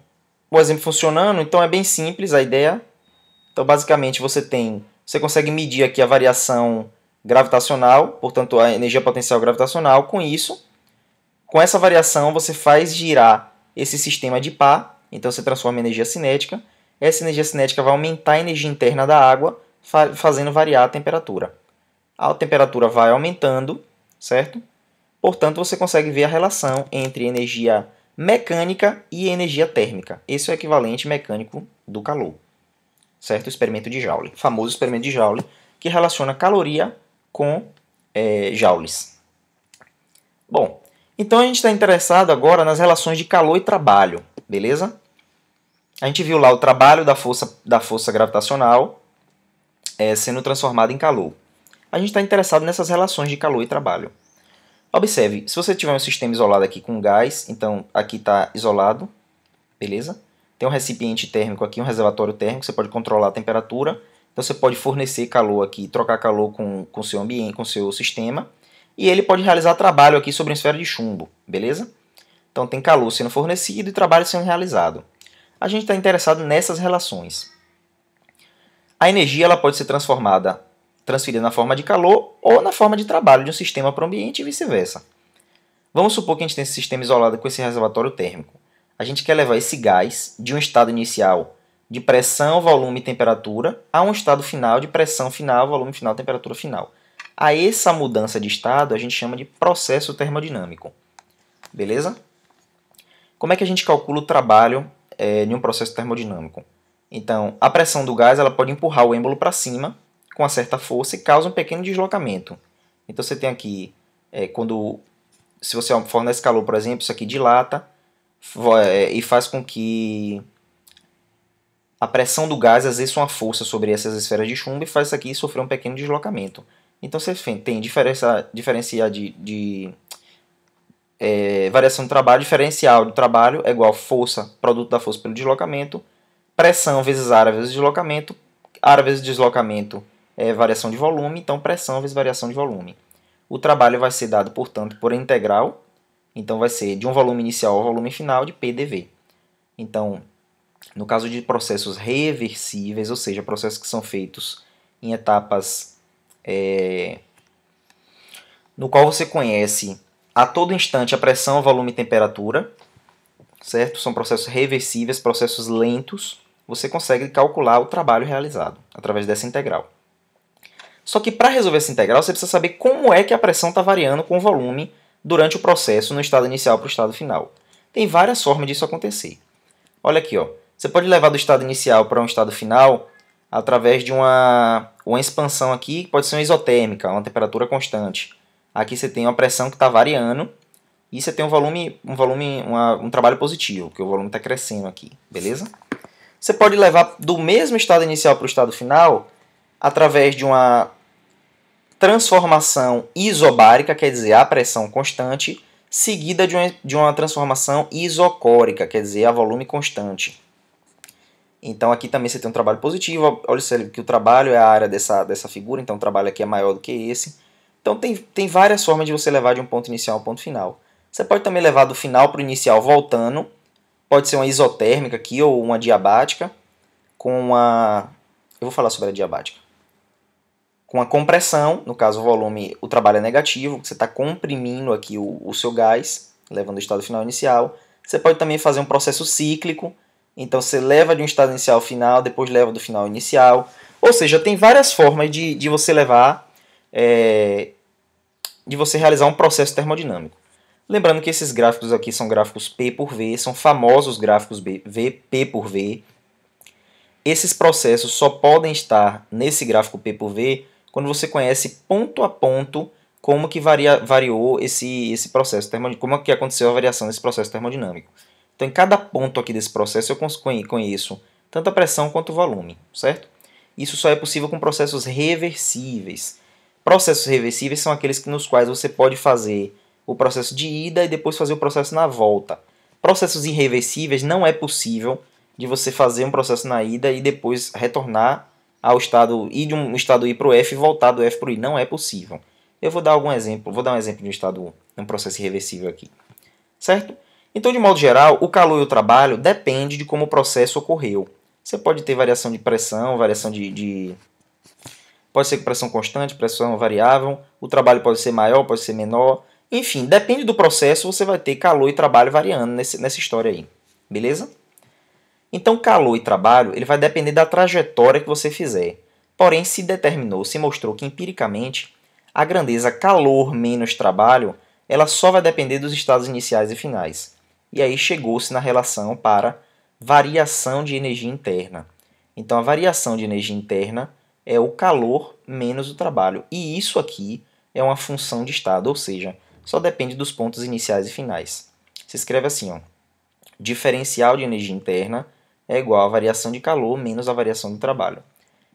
exemplo funcionando, então é bem simples a ideia. Então, basicamente, você consegue medir aqui a variação gravitacional, portanto, a energia potencial gravitacional. Com isso, com essa variação, você faz girar esse sistema de pá, então você transforma em energia cinética. Essa energia cinética vai aumentar a energia interna da água, fazendo variar a temperatura. A temperatura vai aumentando, certo? Portanto, você consegue ver a relação entre energia mecânica e energia térmica. Esse é o equivalente mecânico do calor. Certo? O experimento de Joule. O famoso experimento de Joule, que relaciona caloria com joules. Bom, então a gente está interessado agora nas relações de calor e trabalho, beleza? A gente viu lá o trabalho da força gravitacional sendo transformado em calor. A gente está interessado nessas relações de calor e trabalho. Observe, se você tiver um sistema isolado aqui com gás, então aqui está isolado, beleza? Tem um recipiente térmico aqui, um reservatório térmico, você pode controlar a temperatura. Então você pode fornecer calor aqui, trocar calor com o seu ambiente, com o seu sistema. E ele pode realizar trabalho aqui sobre uma esfera de chumbo, beleza? Então tem calor sendo fornecido e trabalho sendo realizado. A gente está interessado nessas relações. A energia ela pode ser transferida na forma de calor ou na forma de trabalho de um sistema para o ambiente e vice-versa. Vamos supor que a gente tem esse sistema isolado com esse reservatório térmico. A gente quer levar esse gás de um estado inicial de pressão, volume e temperatura a um estado final de pressão final, volume final, temperatura final. A essa mudança de estado a gente chama de processo termodinâmico. Beleza? Como é que a gente calcula o trabalho em um processo termodinâmico? Então, a pressão do gás ela pode empurrar o êmbolo para cima com uma certa força e causa um pequeno deslocamento. Então você tem aqui, se você fornece calor, por exemplo, isso aqui dilata e faz com que a pressão do gás exerça uma força sobre essas esferas de chumbo e faz isso aqui sofrer um pequeno deslocamento. Então você tem diferencial variação do trabalho, diferencial do trabalho é igual força, produto da força pelo deslocamento, pressão vezes área vezes deslocamento, área vezes deslocamento é variação de volume, então pressão vezes variação de volume. O trabalho vai ser dado, portanto, por integral, então vai ser de um volume inicial ao volume final de PdV. Então, no caso de processos reversíveis, ou seja, processos que são feitos em etapas no qual você conhece a todo instante a pressão, volume e temperatura, certo? São processos reversíveis, processos lentos, você consegue calcular o trabalho realizado através dessa integral. Só que para resolver essa integral, você precisa saber como é que a pressão está variando com o volume durante o processo no estado inicial para o estado final. Tem várias formas disso acontecer. Olha aqui, ó. Você pode levar do estado inicial para um estado final através de uma expansão aqui, que pode ser uma isotérmica, uma temperatura constante. Aqui você tem uma pressão que está variando e você tem um trabalho positivo, que o volume está crescendo aqui, beleza? Você pode levar do mesmo estado inicial para o estado final através de uma transformação isobárica, quer dizer, a pressão constante, seguida de uma transformação isocórica, quer dizer, a volume constante. Então aqui também você tem um trabalho positivo, olha que o trabalho é a área dessa figura, então o trabalho aqui é maior do que esse. Então tem várias formas de você levar de um ponto inicial ao ponto final. Você pode também levar do final para o inicial voltando, pode ser uma isotérmica aqui ou uma diabática, eu vou falar sobre a diabática. Com a compressão, no caso o volume, o trabalho é negativo, você está comprimindo aqui o seu gás, levando o estado final inicial. Você pode também fazer um processo cíclico, então você leva de um estado inicial ao final, depois leva do final ao inicial. Ou seja, tem várias formas de você levar, de você realizar um processo termodinâmico. Lembrando que esses gráficos aqui são gráficos P por V, são famosos gráficos P por V. Esses processos só podem estar nesse gráfico P por V quando você conhece ponto a ponto como que variou esse processo termodinâmico, como que aconteceu a variação desse processo termodinâmico. Então, em cada ponto aqui desse processo eu conheço tanto a pressão quanto o volume, certo? Isso só é possível com processos reversíveis. Processos reversíveis são aqueles nos quais você pode fazer o processo de ida e depois fazer o processo na volta. Processos irreversíveis não é possível de você fazer um processo na ida e depois retornar ao estado I, de um estado I para o F e voltar do F para o I. Não é possível. Eu vou dar um exemplo de um processo irreversível aqui. Certo? Então, de modo geral, o calor e o trabalho depende de como o processo ocorreu. Você pode ter variação de pressão, pode ser com pressão constante, pressão variável, o trabalho pode ser maior, pode ser menor. Enfim, depende do processo, você vai ter calor e trabalho variando nessa história aí. Beleza? Então, calor e trabalho ele vai depender da trajetória que você fizer. Porém, se mostrou que empiricamente a grandeza calor menos trabalho ela só vai depender dos estados iniciais e finais. E aí chegou-se na relação para variação de energia interna. Então, a variação de energia interna é o calor menos o trabalho. E isso aqui é uma função de estado, ou seja, só depende dos pontos iniciais e finais. Se escreve assim, ó, diferencial de energia interna é igual à variação de calor menos a variação do trabalho.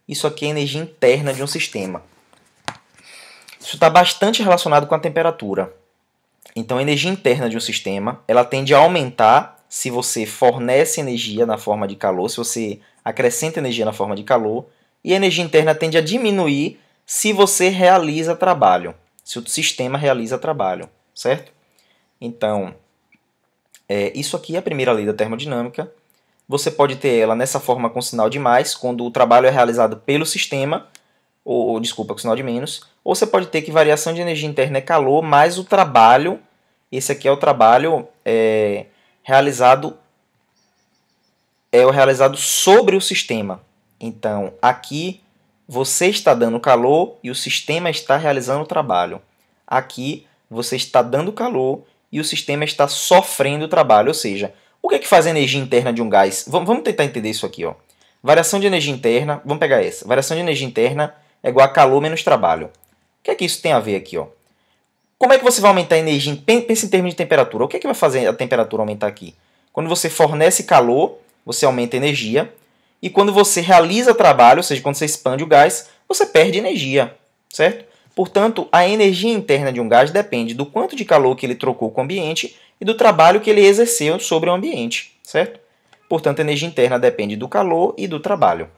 Isso aqui é a energia interna de um sistema. Isso está bastante relacionado com a temperatura. Então, a energia interna de um sistema ela tende a aumentar se você fornece energia na forma de calor, se você acrescenta energia na forma de calor, e a energia interna tende a diminuir se você realiza trabalho, se o sistema realiza trabalho, certo? Então, isso aqui é a primeira lei da termodinâmica. Você pode ter ela nessa forma com sinal de mais, quando o trabalho é realizado pelo sistema, com sinal de menos, ou você pode ter que variação de energia interna é calor, mais o trabalho, esse aqui é o trabalho realizado sobre o sistema. Então, aqui você está dando calor e o sistema está realizando o trabalho. Aqui você está dando calor e o sistema está sofrendo o trabalho, ou seja, o que é que faz a energia interna de um gás? Vamos tentar entender isso aqui. Ó. Variação de energia interna, vamos pegar essa. Variação de energia interna é igual a calor menos trabalho. O que é que isso tem a ver aqui? Ó? Como é que você vai aumentar a energia? Pensa em termos de temperatura. O que é que vai fazer a temperatura aumentar aqui? Quando você fornece calor, você aumenta a energia. E quando você realiza trabalho, ou seja, quando você expande o gás, você perde energia. Certo? Portanto, a energia interna de um gás depende do quanto de calor que ele trocou com o ambiente e do trabalho que ele exerceu sobre o ambiente, certo? Portanto, a energia interna depende do calor e do trabalho.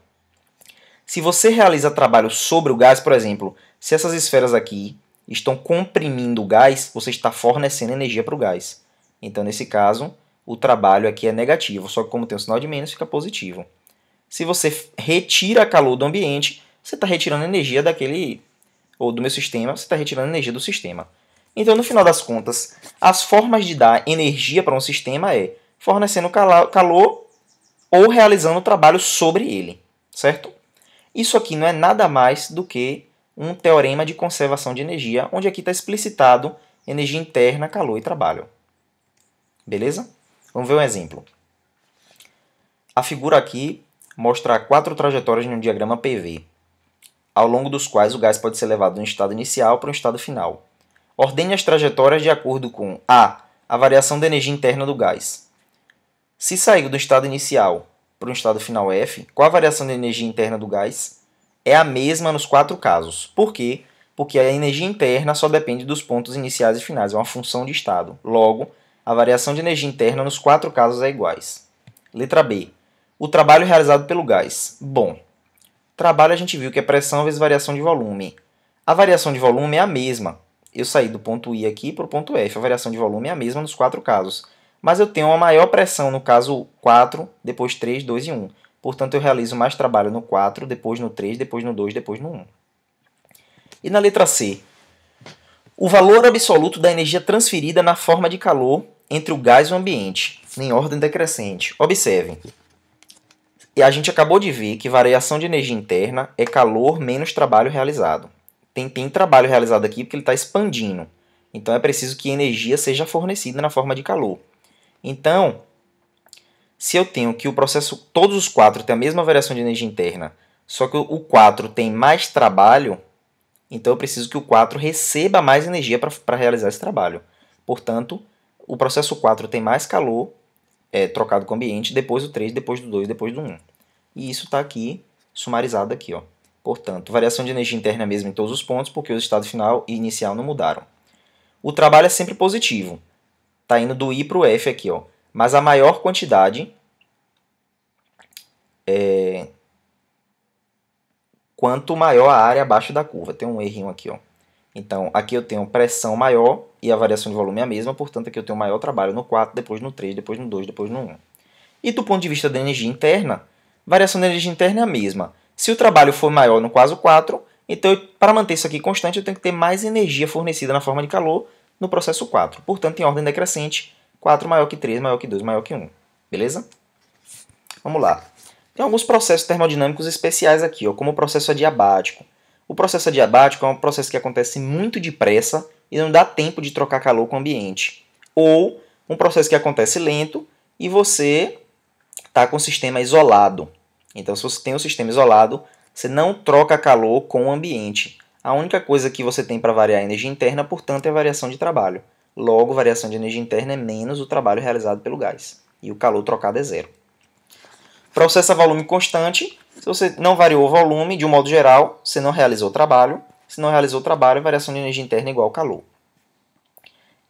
Se você realiza trabalho sobre o gás, por exemplo, se essas esferas aqui estão comprimindo o gás, você está fornecendo energia para o gás. Então, nesse caso, o trabalho aqui é negativo, só que como tem um sinal de menos, fica positivo. Se você retira calor do ambiente, você está retirando energia daquele, ou do meu sistema, você está retirando energia do sistema. Então, no final das contas, as formas de dar energia para um sistema é fornecendo calor ou realizando trabalho sobre ele, certo? Isso aqui não é nada mais do que um teorema de conservação de energia, onde aqui está explicitado energia interna, calor e trabalho. Beleza? Vamos ver um exemplo. A figura aqui mostra 4 trajetórias em um diagrama PV, ao longo dos quais o gás pode ser levado de um estado inicial para um estado final. Ordene as trajetórias de acordo com a variação da energia interna do gás. Se saiu do estado inicial para um estado final F, qual a variação da energia interna do gás? É a mesma nos 4 casos. Por quê? Porque a energia interna só depende dos pontos iniciais e finais, é uma função de estado. Logo, a variação de energia interna nos 4 casos é iguais. Letra B. O trabalho realizado pelo gás. Bom, trabalho a gente viu que é pressão vezes variação de volume. A variação de volume é a mesma. Eu saí do ponto I aqui para o ponto F. A variação de volume é a mesma nos 4 casos. Mas eu tenho uma maior pressão no caso 4, depois 3, 2 e 1. Portanto, eu realizo mais trabalho no 4, depois no 3, depois no 2, depois no 1. E na letra C? O valor absoluto da energia transferida na forma de calor entre o gás e o ambiente, em ordem decrescente. Observem. E a gente acabou de ver que variação de energia interna é calor menos trabalho realizado. Tem trabalho realizado aqui porque ele está expandindo. Então é preciso que energia seja fornecida na forma de calor. Então, se eu tenho que o processo, todos os 4 têm a mesma variação de energia interna, só que o 4 tem mais trabalho, então eu preciso que o 4 receba mais energia para realizar esse trabalho. Portanto, o processo 4 tem mais calor trocado com o ambiente, depois do 3, depois do 2, depois do 1. E isso está aqui, sumarizado aqui. Ó. Portanto, variação de energia interna é a mesma em todos os pontos, porque os estados final e inicial não mudaram. O trabalho é sempre positivo. Está indo do I para o F aqui. Ó. Mas a maior quantidade quanto maior a área abaixo da curva. Tem um errinho aqui. Ó. Então, aqui eu tenho pressão maior e a variação de volume é a mesma, portanto, aqui eu tenho maior trabalho no 4, depois no 3, depois no 2, depois no 1. E do ponto de vista da energia interna, variação da energia interna é a mesma. Se o trabalho for maior no caso 4, então, para manter isso aqui constante, eu tenho que ter mais energia fornecida na forma de calor no processo 4. Portanto, em ordem decrescente, 4 maior que 3, maior que 2, maior que 1. Beleza? Vamos lá. Tem alguns processos termodinâmicos especiais aqui, ó, como o processo adiabático. O processo adiabático é um processo que acontece muito depressa e não dá tempo de trocar calor com o ambiente. Ou um processo que acontece lento e você está com o sistema isolado. Então, se você tem um sistema isolado, você não troca calor com o ambiente. A única coisa que você tem para variar a energia interna, portanto, é a variação de trabalho. Logo, variação de energia interna é menos o trabalho realizado pelo gás. E o calor trocado é zero. Processo a volume constante. Se você não variou o volume, de um modo geral, você não realizou o trabalho. Se não realizou o trabalho, a variação de energia interna é igual ao calor.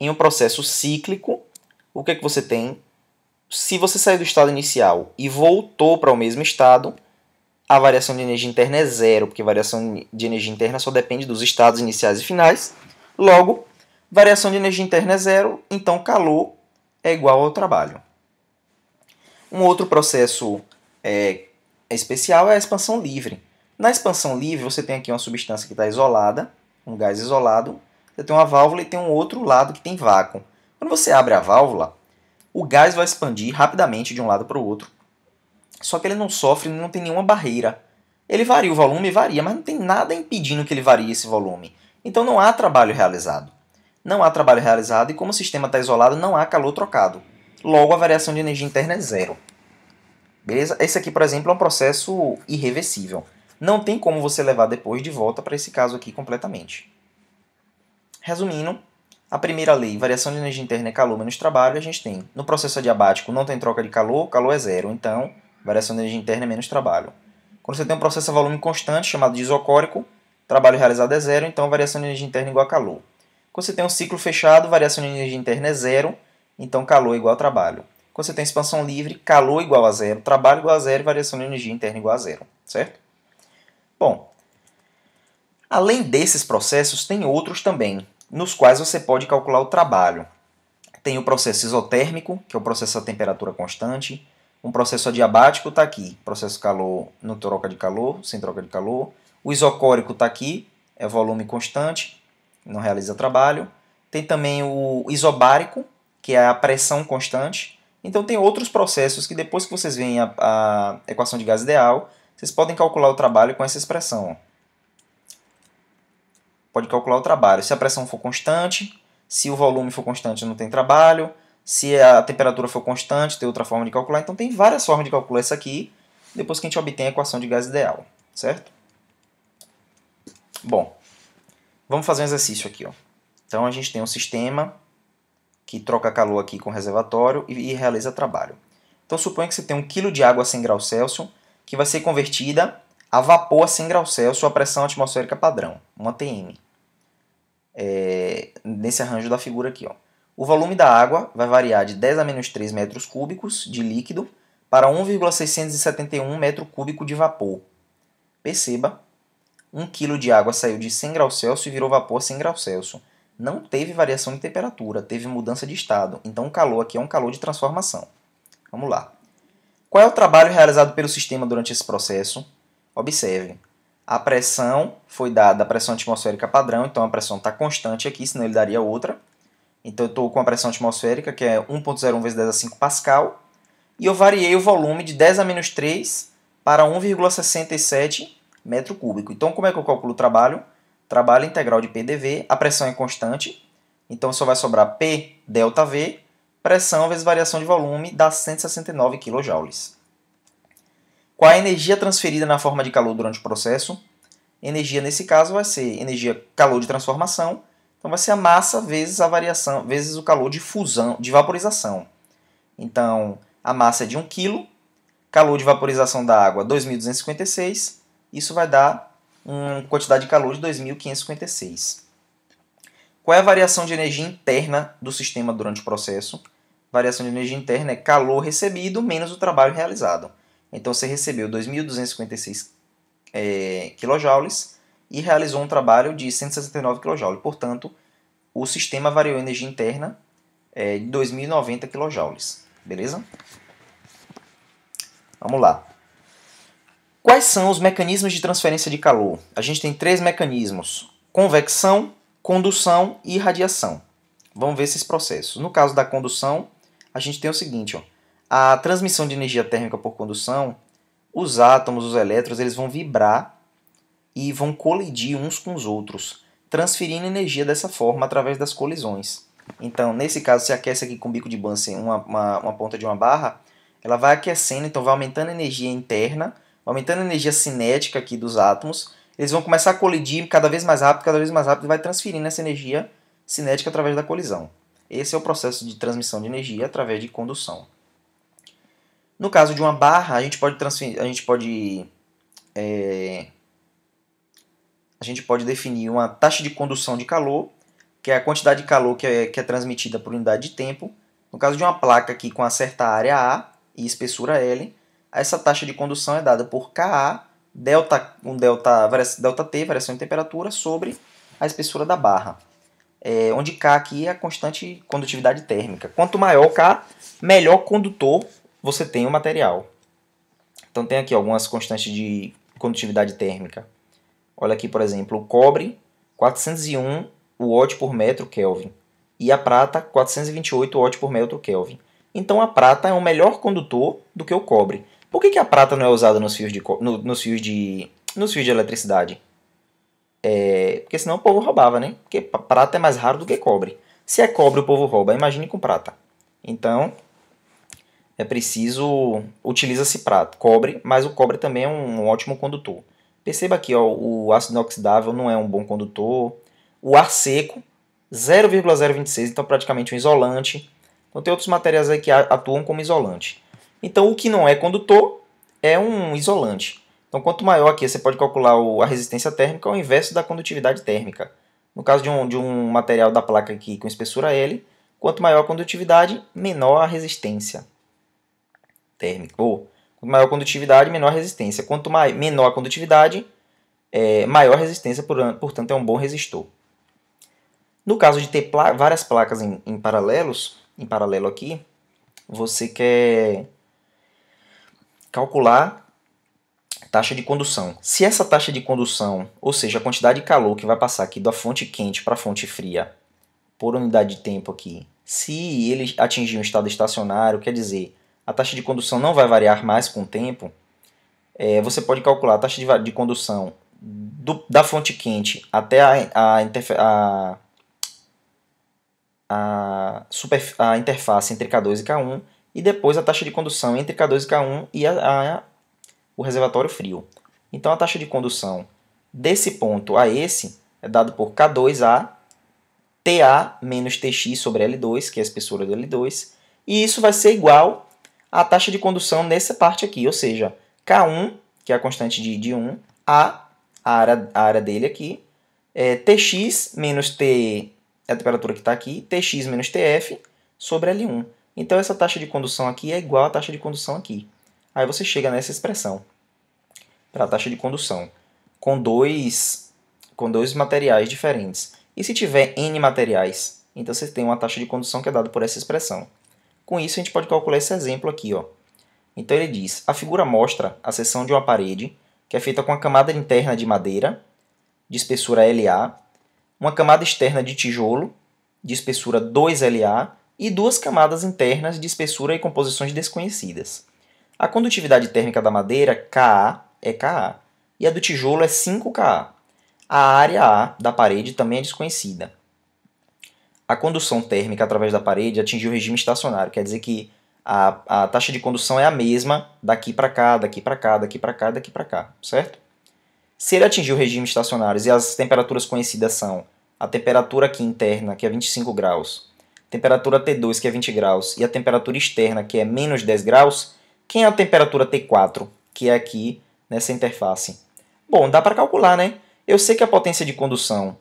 Em um processo cíclico, o que é que você tem? Se você sair do estado inicial e voltou para o mesmo estado, a variação de energia interna é zero, porque a variação de energia interna só depende dos estados iniciais e finais. Logo, variação de energia interna é zero, então calor é igual ao trabalho. Um outro processo especial é a expansão livre. Na expansão livre, você tem aqui uma substância que está isolada, um gás isolado, você tem uma válvula e tem um outro lado que tem vácuo. Quando você abre a válvula, o gás vai expandir rapidamente de um lado para o outro, só que ele não sofre, não tem nenhuma barreira. Ele varia o volume, varia, mas não tem nada impedindo que ele varie esse volume. Então não há trabalho realizado. Não há trabalho realizado e como o sistema está isolado, não há calor trocado. Logo, a variação de energia interna é zero. Beleza? Esse aqui, por exemplo, é um processo irreversível. Não tem como você levar depois de volta para esse caso aqui completamente. Resumindo, a primeira lei, variação de energia interna é calor menos trabalho, a gente tem. No processo adiabático não tem troca de calor, calor é zero, então variação de energia interna é menos trabalho. Quando você tem um processo a volume constante, chamado de isocórico, trabalho realizado é zero, então variação de energia interna é igual a calor. Quando você tem um ciclo fechado, variação de energia interna é zero, então calor é igual a trabalho. Quando você tem expansão livre, calor igual a zero, trabalho igual a zero e variação de energia interna igual a zero, certo? Bom, além desses processos, tem outros também, nos quais você pode calcular o trabalho. Tem o processo isotérmico, que é o processo a temperatura constante. Um processo adiabático está aqui, processo calor não troca de calor, sem troca de calor. O isocórico está aqui, é volume constante, não realiza trabalho. Tem também o isobárico, que é a pressão constante. Então tem outros processos que depois que vocês veem a equação de gás ideal, vocês podem calcular o trabalho com essa expressão. Pode calcular o trabalho. Se a pressão for constante, se o volume for constante, não tem trabalho. Se a temperatura for constante, tem outra forma de calcular. Então tem várias formas de calcular isso aqui, depois que a gente obtém a equação de gás ideal, certo? Bom, vamos fazer um exercício aqui, ó. Então a gente tem um sistema que troca calor aqui com reservatório e realiza trabalho. Então suponha que você tem 1 kg de água a 100 graus Celsius, que vai ser convertida a vapor a 100 graus Celsius a pressão atmosférica padrão, 1 atm. Nesse arranjo da figura aqui, ó. O volume da água vai variar de 10 a menos 3 metros cúbicos de líquido para 1,671 metro cúbico de vapor. Perceba, 1 kg de água saiu de 100 graus Celsius e virou vapor a 100 graus Celsius. Não teve variação de temperatura, teve mudança de estado. Então o calor aqui é um calor de transformação. Vamos lá. Qual é o trabalho realizado pelo sistema durante esse processo? Observe. A pressão foi dada a pressão atmosférica padrão, então a pressão está constante aqui, senão ele daria outra. Então eu estou com a pressão atmosférica, que é 1,01 vezes 10 a 5 Pascal, e eu variei o volume de 10 a menos 3 para 1,67 metro cúbico. Então como é que eu calculo o trabalho? Trabalho integral de PDV, a pressão é constante, então só vai sobrar P delta V, pressão vezes variação de volume, dá 169 kJ. Qual a energia transferida na forma de calor durante o processo? Energia, nesse caso, vai ser energia calor de transformação, então vai ser a massa vezes a variação, vezes o calor de fusão, de vaporização. Então, a massa é de 1 kg, calor de vaporização da água 2.256, isso vai dar uma quantidade de calor de 2.556. Qual é a variação de energia interna do sistema durante o processo? Variação de energia interna é calor recebido menos o trabalho realizado. Então você recebeu 2.256 kJ e realizou um trabalho de 169 kJ. Portanto, o sistema variou a energia interna de 2.090 kJ. Beleza? Vamos lá. Quais são os mecanismos de transferência de calor? A gente tem 3 mecanismos: convecção, condução e irradiação. Vamos ver esses processos. No caso da condução, a gente tem o seguinte, ó. A transmissão de energia térmica por condução, os átomos, os elétrons, eles vão vibrar e vão colidir uns com os outros, transferindo energia dessa forma através das colisões. Então, nesse caso, se aquece aqui com o bico de Bunsen uma ponta de uma barra, ela vai aquecendo, então vai aumentando a energia interna, vai aumentando a energia cinética aqui dos átomos, eles vão começar a colidir cada vez mais rápido, e vai transferindo essa energia cinética através da colisão. Esse é o processo de transmissão de energia através de condução. No caso de uma barra, a gente pode definir uma taxa de condução de calor, que é a quantidade de calor que é transmitida por unidade de tempo. No caso de uma placa aqui com a certa área A e espessura L, essa taxa de condução é dada por Ka, delta T, variação de temperatura, sobre a espessura da barra. Onde K aqui é a constante condutividade térmica. Quanto maior K, melhor condutor você tem o material. Então tem aqui algumas constantes de condutividade térmica. Olha aqui, por exemplo, o cobre, 401 watt por metro Kelvin. E a prata, 428 watt por metro Kelvin. Então a prata é um melhor condutor do que o cobre. Por que a prata não é usada nos fios de eletricidade? Porque senão o povo roubava, né? Porque prata é mais raro do que cobre. Se é cobre o povo rouba, imagine com prata. Então, é preciso... Utiliza-se prata, cobre, mas o cobre também é um ótimo condutor. Perceba aqui, ó, o ácido inoxidável não é um bom condutor. O ar seco, 0,026, então praticamente um isolante. Então tem outros materiais aí que atuam como isolante. Então o que não é condutor é um isolante. Então quanto maior aqui, você pode calcular a resistência térmica ao inverso da condutividade térmica. No caso de um material da placa aqui com espessura L, quanto maior a condutividade, menor a resistência térmica. Ou quanto maior a condutividade, menor a resistência. Quanto menor a condutividade, maior resistência, portanto é um bom resistor. No caso de ter várias placas em paralelo aqui, você quer calcular taxa de condução. Se essa taxa de condução, ou seja, a quantidade de calor que vai passar aqui da fonte quente para a fonte fria por unidade de tempo aqui, se ele atingir um estado estacionário, quer dizer, a taxa de condução não vai variar mais com o tempo, você pode calcular a taxa de condução da fonte quente até a interface entre K2 e K1, e depois a taxa de condução entre K2 e K1 e o reservatório frio. Então a taxa de condução desse ponto a esse é dado por K2A TA menos Tx sobre L2, que é a espessura do L2, e isso vai ser igual à taxa de condução nessa parte aqui, ou seja, K1, que é a constante de 1, a área dele aqui, Tx menos T, é a temperatura que está aqui, Tx menos Tf sobre L1. Então essa taxa de condução aqui é igual à taxa de condução aqui. Aí você chega nessa expressão para a taxa de condução, com dois materiais diferentes. E se tiver N materiais, então você tem uma taxa de condução que é dada por essa expressão. Com isso, a gente pode calcular esse exemplo aqui. Ó. Então ele diz, a figura mostra a seção de uma parede que é feita com uma camada interna de madeira, de espessura LA, uma camada externa de tijolo, de espessura 2LA, e duas camadas internas de espessura e composições desconhecidas. A condutividade térmica da madeira, Ka, é Ka, e a do tijolo é 5Ka. A área A da parede também é desconhecida. A condução térmica através da parede atingiu o regime estacionário, quer dizer que a taxa de condução é a mesma daqui para cá, daqui para cá, daqui para cá, daqui para cá, certo? Se ele atingiu o regime estacionário e as temperaturas conhecidas são a temperatura aqui interna, que é 25 graus, temperatura T2, que é 20 graus, e a temperatura externa, que é menos 10 graus, quem é a temperatura T4, que é aqui nessa interface? Bom, dá para calcular, né? Eu sei que a potência de condução,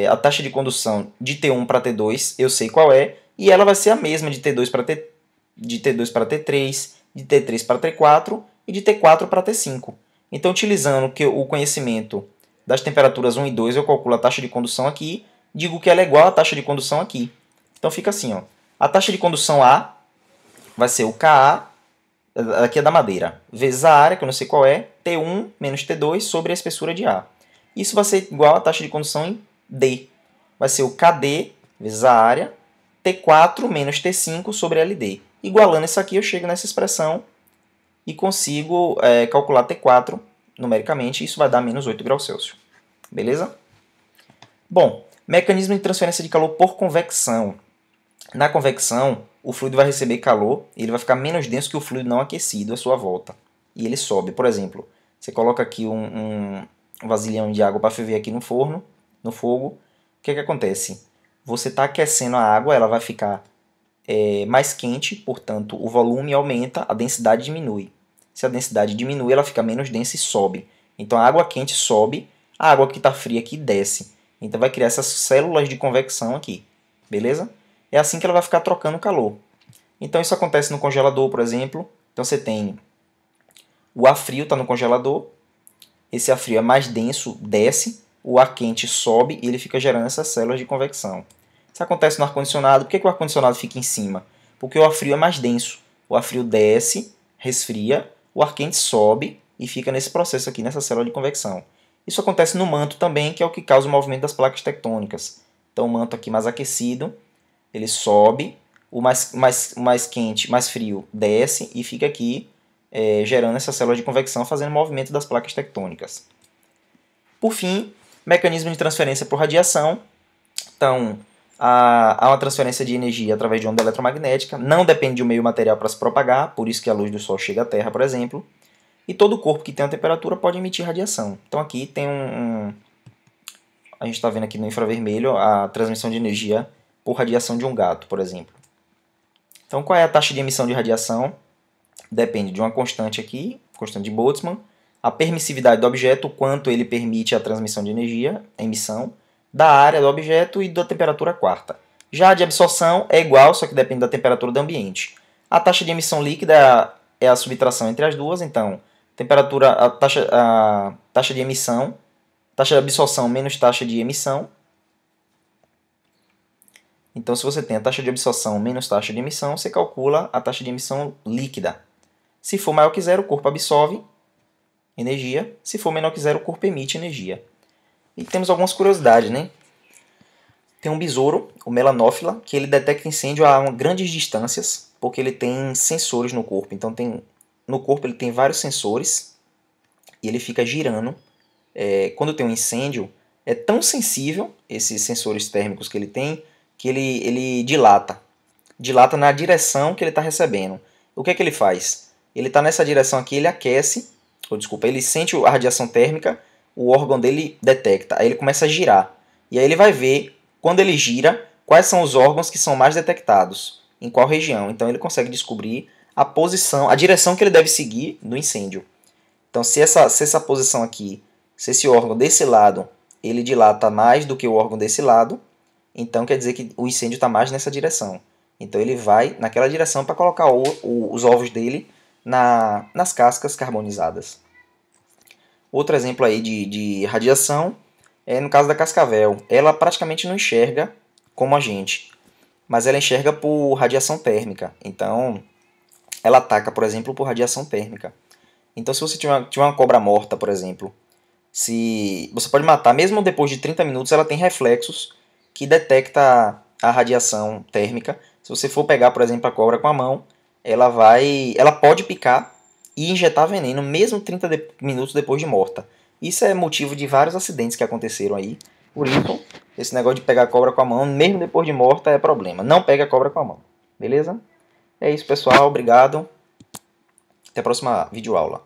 a taxa de condução de T1 para T2, eu sei qual é, e ela vai ser a mesma de T2 para T3, de T3 para T4 e de T4 para T5. Então, utilizando o conhecimento das temperaturas 1 e 2, eu calculo a taxa de condução aqui, digo que ela é igual à taxa de condução aqui. Então fica assim, ó. A taxa de condução A vai ser o Ka, aqui é da madeira, vezes a área, que eu não sei qual é, T1 menos T2 sobre a espessura de A. Isso vai ser igual à taxa de condução em D. Vai ser o Kd vezes a área, T4 menos T5 sobre LD. Igualando isso aqui, eu chego nessa expressão e consigo calcular T4 numericamente, e isso vai dar menos 8 graus Celsius. Beleza? Bom, mecanismo de transferência de calor por convecção. Na convecção, o fluido vai receber calor e ele vai ficar menos denso que o fluido não aquecido à sua volta. E ele sobe. Por exemplo, você coloca aqui um vasilhão de água para ferver aqui no forno, no fogo. O que acontece? Você está aquecendo a água, ela vai ficar mais quente, portanto o volume aumenta, a densidade diminui. Se a densidade diminui, ela fica menos densa e sobe. Então a água quente sobe, a água que está fria aqui desce. Então vai criar essas células de convecção aqui. Beleza? É assim que ela vai ficar trocando calor. Então isso acontece no congelador, por exemplo. Então você tem o ar frio está no congelador. Esse ar frio é mais denso, desce. O ar quente sobe e ele fica gerando essas células de convecção. Isso acontece no ar-condicionado. Por que o ar-condicionado fica em cima? Porque o ar frio é mais denso. O ar frio desce, resfria, o ar quente sobe e fica nesse processo aqui, nessa célula de convecção. Isso acontece no manto também, que é o que causa o movimento das placas tectônicas. Então o manto aqui mais aquecido, ele sobe, o mais quente, mais frio, desce e fica aqui gerando essa célula de convecção, fazendo o movimento das placas tectônicas. Por fim, mecanismo de transferência por radiação. Então, há uma transferência de energia através de onda eletromagnética, não depende de um meio material para se propagar, por isso que a luz do Sol chega à Terra, por exemplo. E todo corpo que tem uma temperatura pode emitir radiação. Então aqui tem a gente está vendo aqui no infravermelho a transmissão de energia por radiação de um gato, por exemplo. Então qual é a taxa de emissão de radiação? Depende de uma constante aqui, constante de Boltzmann, a permissividade do objeto, o quanto ele permite a transmissão de energia, a emissão, da área do objeto e da temperatura quarta. Já a de absorção é igual, só que depende da temperatura do ambiente. A taxa de emissão líquida é a subtração entre as duas, então temperatura, a taxa de emissão, taxa de absorção menos taxa de emissão. Então, se você tem a taxa de absorção menos taxa de emissão, você calcula a taxa de emissão líquida. Se for maior que zero, o corpo absorve energia. Se for menor que zero, o corpo emite energia. E temos algumas curiosidades, né? Tem um besouro, o melanófila, que ele detecta incêndio a grandes distâncias, porque ele tem sensores no corpo. Então, no corpo ele tem vários sensores e ele fica girando. Quando tem um incêndio, é tão sensível esses sensores térmicos que ele tem, que ele dilata na direção que ele está recebendo. O que é que ele faz? Ele está nessa direção aqui, ele aquece, ele sente a radiação térmica, o órgão dele detecta, aí ele começa a girar. E aí ele vai ver, quando ele gira, quais são os órgãos que são mais detectados, em qual região. Então ele consegue descobrir a posição, a direção que ele deve seguir no incêndio. Então se essa posição aqui, se esse órgão desse lado, ele dilata mais do que o órgão desse lado, então quer dizer que o incêndio está mais nessa direção. Então ele vai naquela direção para colocar os ovos dele nas cascas carbonizadas. Outro exemplo aí de radiação é no caso da cascavel. Ela praticamente não enxerga como a gente, mas ela enxerga por radiação térmica. Então ela ataca, por exemplo, por radiação térmica. Então se você tiver uma cobra morta, por exemplo, você pode matar, mesmo depois de 30 minutos, ela tem reflexos que detecta a radiação térmica. Se você for pegar, por exemplo, a cobra com a mão, ela pode picar e injetar veneno, mesmo 30 minutos depois de morta. Isso é motivo de vários acidentes que aconteceram aí. Por isso, esse negócio de pegar a cobra com a mão, mesmo depois de morta, é problema. Não pega a cobra com a mão. Beleza? É isso, pessoal. Obrigado. Até a próxima videoaula.